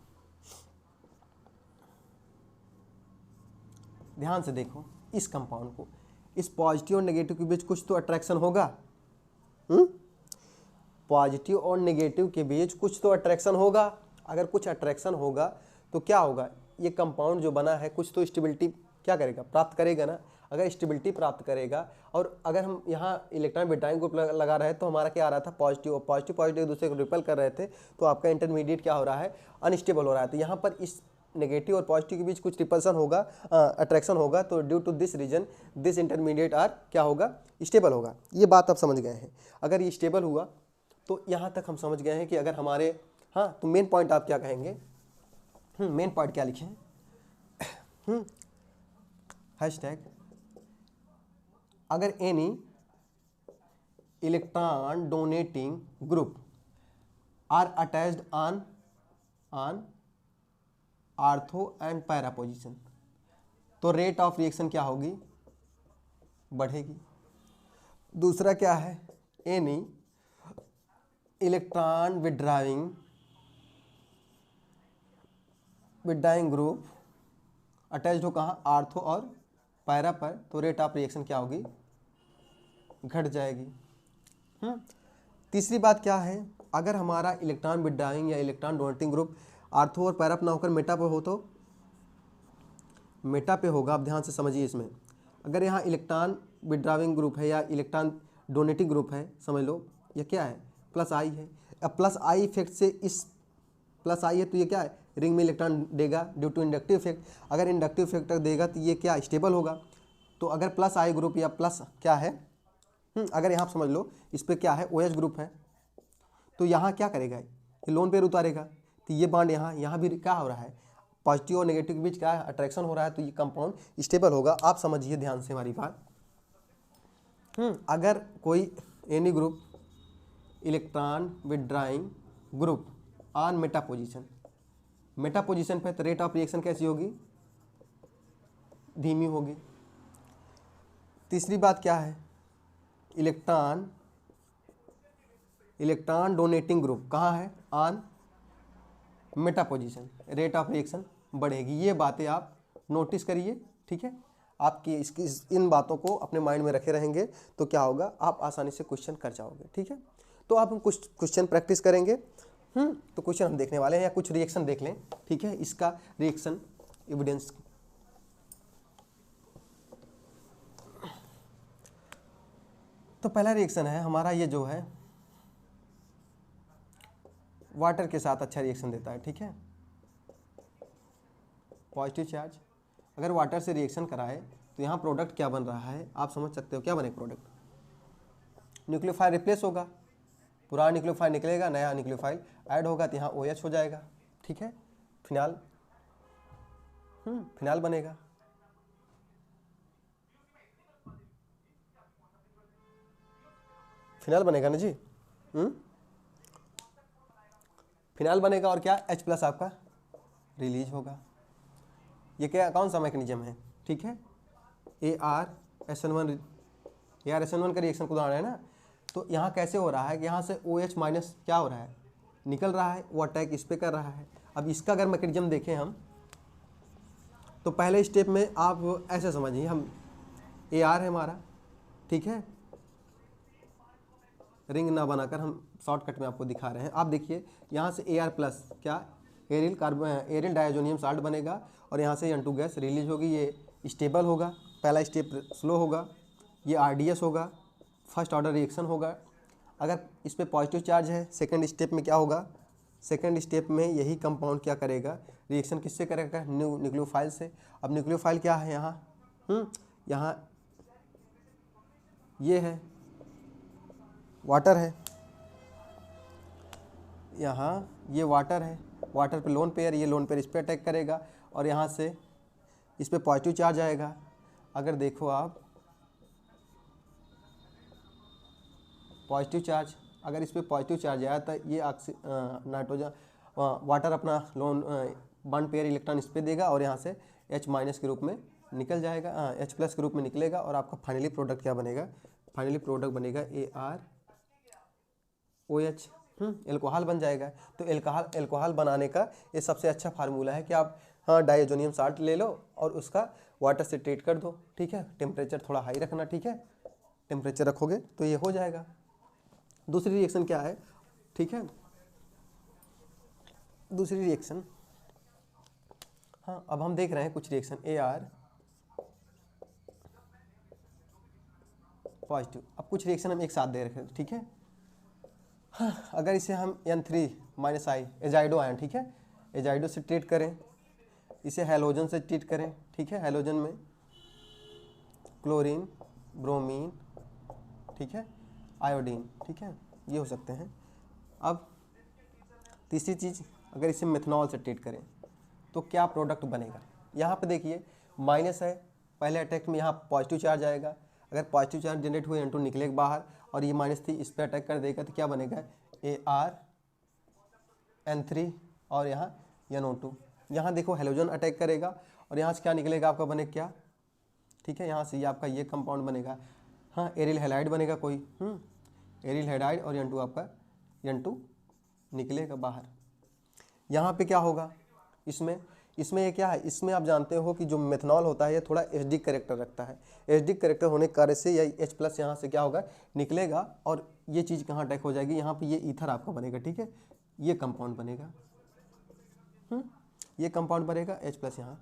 ध्यान से देखो इस कंपाउंड को, इस पॉजिटिव और नेगेटिव के बीच कुछ तो अट्रैक्शन होगा, पॉजिटिव और नेगेटिव के बीच कुछ तो अट्रैक्शन होगा। अगर कुछ अट्रैक्शन होगा तो क्या होगा, ये कंपाउंड जो बना है कुछ तो स्टेबिलिटी क्या करेगा, प्राप्त करेगा ना। अगर स्टेबिलिटी प्राप्त करेगा, और अगर हम यहाँ इलेक्ट्रॉन विड्रॉइंग ग्रुप लगा रहे हैं तो हमारा क्या आ रहा था, पॉजिटिव पॉजिटिव एक दूसरे को रिपेल कर रहे थे, तो आपका इंटरमीडिएट क्या हो रहा है, अनस्टेबल हो रहा है। तो यहाँ पर इस नेगेटिव और पॉजिटिव के बीच कुछ रिपल्सन होगा, अट्रैक्शन होगा, तो due to this reason this intermediate are क्या होगा, स्टेबल होगा। ये बात आप समझ गए हैं। अगर ये स्टेबल हुआ तो यहाँ तक हम समझ गए हैं कि अगर हमारे, हाँ तो मेन पॉइंट आप क्या कहेंगे, मेन पॉइंट क्या लिखें, हैशटैग अगर any electron donating group are attached on ortho and para position, तो रेट ऑफ रिएक्शन क्या होगी, बढ़ेगी। दूसरा क्या है, any electron withdrawing group attached हो कहाँ, आर्थो और पैरा पर, तो रेट ऑफ रिएक्शन क्या होगी, घट जाएगी। तीसरी बात क्या है, अगर हमारा इलेक्ट्रॉन विड्रॉइंग या इलेक्ट्रॉन डोनेटिंग ग्रुप आर्थो और पैरा पर ना होकर मेटा पे हो, तो मेटा पे होगा। आप ध्यान से समझिए इसमें, अगर यहाँ इलेक्ट्रॉन विड्रॉइंग ग्रुप है या इलेक्ट्रॉन डोनेटिंग ग्रुप है, समझ लो ये क्या है, प्लस आई है। अब प्लस आई इफेक्ट से, इस प्लस आई है तो ये क्या है, रिंग में इलेक्ट्रॉन देगा ड्यू टू इंडक्टिव इफेक्ट। अगर इंडक्टिव इफेक्ट देगा तो ये क्या, स्टेबल होगा। तो अगर प्लस आई ग्रुप या प्लस क्या है, अगर यहाँ समझ लो इस पर क्या है, OH ग्रुप है, तो यहाँ क्या करेगा, ये लोन पेयर उतारेगा, तो ये बॉन्ड यहाँ भी क्या हो रहा है, पॉजिटिव और नेगेटिव के बीच क्या है, अट्रैक्शन हो रहा है, तो ये कंपाउंड स्टेबल होगा। आप समझिए ध्यान से हमारी बात। अगर कोई any group electron withdrawing group on Meta position पे, तो रेट ऑफ रिएक्शन कैसी होगी, धीमी होगी। तीसरी बात क्या है, इलेक्ट्रॉन डोनेटिंग ग्रुप कहाँ है, on Meta position, rate of reaction बढ़ेगी। ये बातें आप नोटिस करिए, ठीक है। आपकी इन बातों को अपने माइंड में रखे रहेंगे तो क्या होगा, आप आसानी से क्वेश्चन कर जाओगे, ठीक है। तो आप हम कुछ क्वेश्चन प्रैक्टिस करेंगे। तो क्वेश्चन हम देखने वाले हैं, या कुछ रिएक्शन देख लें, ठीक है, इसका रिएक्शन एविडेंस। तो पहला रिएक्शन है हमारा, ये जो है वाटर के साथ अच्छा रिएक्शन देता है, ठीक है, पॉजिटिव चार्ज। अगर वाटर से रिएक्शन कराए तो यहाँ प्रोडक्ट क्या बन रहा है, आप समझ सकते हो क्या बने प्रोडक्ट, न्यूक्लियोफाइल रिप्लेस होगा, पुराना न्यूक्लियोफाइल निकलेगा, नया न्यूक्लियोफाइल ऐड होगा, तो यहाँ OH हो जाएगा, ठीक है। फिनाल बनेगा। फिनाल बनेगा ना जी, फिनाल बनेगा, और क्या H+ आपका रिलीज होगा। ये क्या, कौन सा मैकेनिज्म है, ठीक है, ArSN1 का रिएक्शन का उदाहरण है ना। तो यहाँ कैसे हो रहा है कि यहाँ से OH- क्या हो रहा है, निकल रहा है, वो अटैक इस पे कर रहा है। अब इसका अगर मैकेनिज्म देखें हम, तो पहले स्टेप में आप ऐसे समझिए, हम AR है हमारा, ठीक है, रिंग ना बनाकर हम शॉर्टकट में आपको दिखा रहे हैं। आप देखिए यहाँ से AR+ क्या, एरिल डायजोनियम साल्ट बनेगा, और यहाँ से N2 गैस रिलीज होगी, ये स्टेबल होगा। पहला स्टेप स्लो होगा, ये RDS होगा, फर्स्ट ऑर्डर रिएक्शन होगा। अगर इस पर पॉजिटिव चार्ज है, सेकंड स्टेप में क्या होगा, सेकंड स्टेप में यही कंपाउंड क्या करेगा, रिएक्शन किससे करेगा, न्यूक्लियोफाइल से। अब न्यूक्लियोफाइल क्या है यहाँ, यहाँ ये है वाटर है, यहाँ ये वाटर है, वाटर पे लोन पेयर, ये लोन पेयर इस पर अटैक करेगा, और यहाँ से इस पर पॉजिटिव चार्ज आएगा। अगर देखो आप पॉजिटिव चार्ज, अगर इस पर पॉजिटिव चार्ज आया तो ये नाइट्रोजन वाटर अपना लोन बॉन्ड पेयर इलेक्ट्रॉन इस पर देगा, और यहाँ से H- के रूप में निकल जाएगा, H+ के रूप में निकलेगा, और आपका फाइनली प्रोडक्ट क्या बनेगा, फाइनली प्रोडक्ट बनेगा ArOH, एल्कोहल बन जाएगा। तो एल्कोहल बनाने का ये सबसे अच्छा फार्मूला है कि आप डायजोनियम साल्ट ले लो और उसका वाटर से ट्रीट कर दो, ठीक है। टेम्परेचर थोड़ा हाई रखना, ठीक है, टेम्परेचर रखोगे तो ये हो जाएगा। दूसरी रिएक्शन क्या है, ठीक है। दूसरी रिएक्शन, हाँ अब हम देख रहे हैं कुछ रिएक्शन AR पॉजिटिव। अब कुछ रिएक्शन हम एक साथ दे रखे हैं, ठीक है। हाँ, अगर इसे हम N3- एजाइडो आयन, ठीक है, एजाइडो से ट्रीट करें, इसे हैलोजन से ट्रीट करें, ठीक है, हैलोजन में क्लोरीन, ब्रोमीन, ठीक है, आयोडीन, ठीक है, ये हो सकते हैं। अब तीसरी चीज़, अगर इसे मेथनॉल से ट्रीट करें तो क्या प्रोडक्ट बनेगा। यहाँ पे देखिए माइनस है, पहले अटैक में यहाँ पॉजिटिव चार्ज आएगा, अगर पॉजिटिव चार्ज जनरेट हुए N2 निकलेगा बाहर, और ये माइनस थी, इस पर अटैक कर देगा तो क्या बनेगा, ArN3 और यहाँ NO2। यहाँ देखो हेलोजन अटैक करेगा और यहाँ से क्या निकलेगा आपका, बने क्या, ठीक है, यहाँ से ये आपका ये कंपाउंड बनेगा, हाँ एरिल हैलाइड बनेगा कोई, एरिल हैलाइड, और N2 आपका N2 निकलेगा बाहर। यहाँ पे क्या होगा, इसमें ये क्या है, इसमें आप जानते हो कि जो मेथनॉल होता है ये थोड़ा एसिडिक करेक्टर रखता है। एसिडिक करेक्टर होने के कारण से या H+ यहाँ से क्या होगा, निकलेगा, और ये चीज़ कहाँ अटैक हो जाएगी, यहाँ पे ये ईथर आपका बनेगा, ठीक है, ये कंपाउंड बनेगा, ये कंपाउंड बनेगा H+ यहाँ,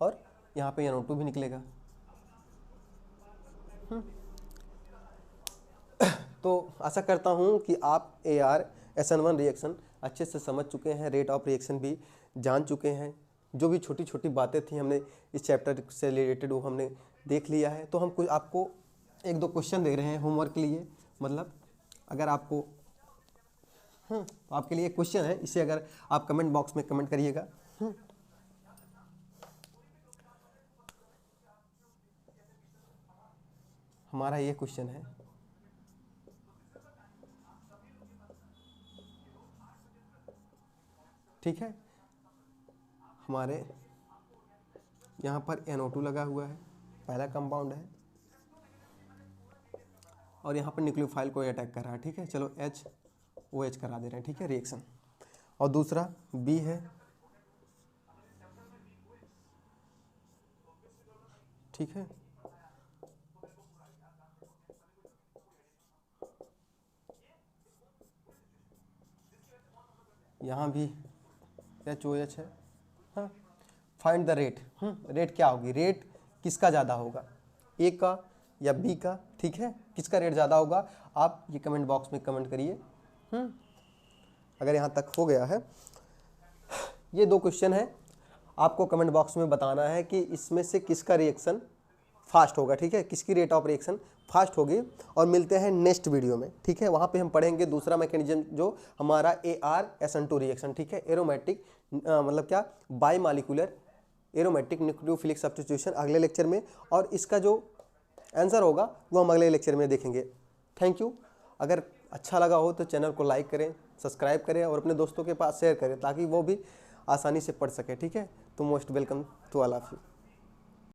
और यहाँ पे NO2 भी निकलेगा। तो आशा करता हूँ कि आप ArSN1 रिएक्शन अच्छे से समझ चुके हैं, रेट ऑफ रिएक्शन भी जान चुके हैं, जो भी छोटी छोटी बातें थी हमने इस चैप्टर से रिलेटेड वो हमने देख लिया है। तो हम कुछ आपको 1-2 क्वेश्चन दे रहे हैं होमवर्क के लिए, मतलब अगर आपको तो आपके लिए एक क्वेश्चन है, इसे अगर आप कमेंट बॉक्स में कमेंट करिएगा। हमारा ये क्वेश्चन है, ठीक है, हमारे यहाँ पर NO2 लगा हुआ है, पहला कंपाउंड है, और यहाँ पर न्यूक्लियोफाइल को अटैक कर रहा है, ठीक है, चलो HOH करा दे रहे हैं, ठीक है, रिएक्शन। और दूसरा B है, ठीक है, यहाँ भी HOH है, हाँ। फाइंड द रेट, रेट क्या होगी, रेट किसका ज़्यादा होगा, A का या B का, ठीक है, किसका रेट ज़्यादा होगा, आप ये कमेंट बॉक्स में कमेंट करिए। अगर यहाँ तक हो गया है, ये 2 क्वेश्चन है, आपको कमेंट बॉक्स में बताना है कि इसमें से किसका रिएक्शन फास्ट होगा, ठीक है, किसकी रेट ऑफ रिएक्शन फास्ट होगी। और मिलते हैं नेक्स्ट वीडियो में, ठीक है, वहाँ पे हम पढ़ेंगे दूसरा मैकेनिज्म जो हमारा ArSN2 रिएक्शन, ठीक है, एरोमेटिक मतलब क्या, बाईमॉलिक्यूलर एरोमेटिक न्यूक्लियोफिलिक सब्स्टिट्यूशन अगले लेक्चर में, और इसका जो आंसर होगा वो हम अगले लेक्चर में देखेंगे। Thank you. अगर अच्छा लगा हो तो चैनल को लाइक करें, सब्सक्राइब करें और अपने दोस्तों के पास शेयर करें ताकि वो भी आसानी से पढ़ सकें, ठीक है। तो most welcome to all of you.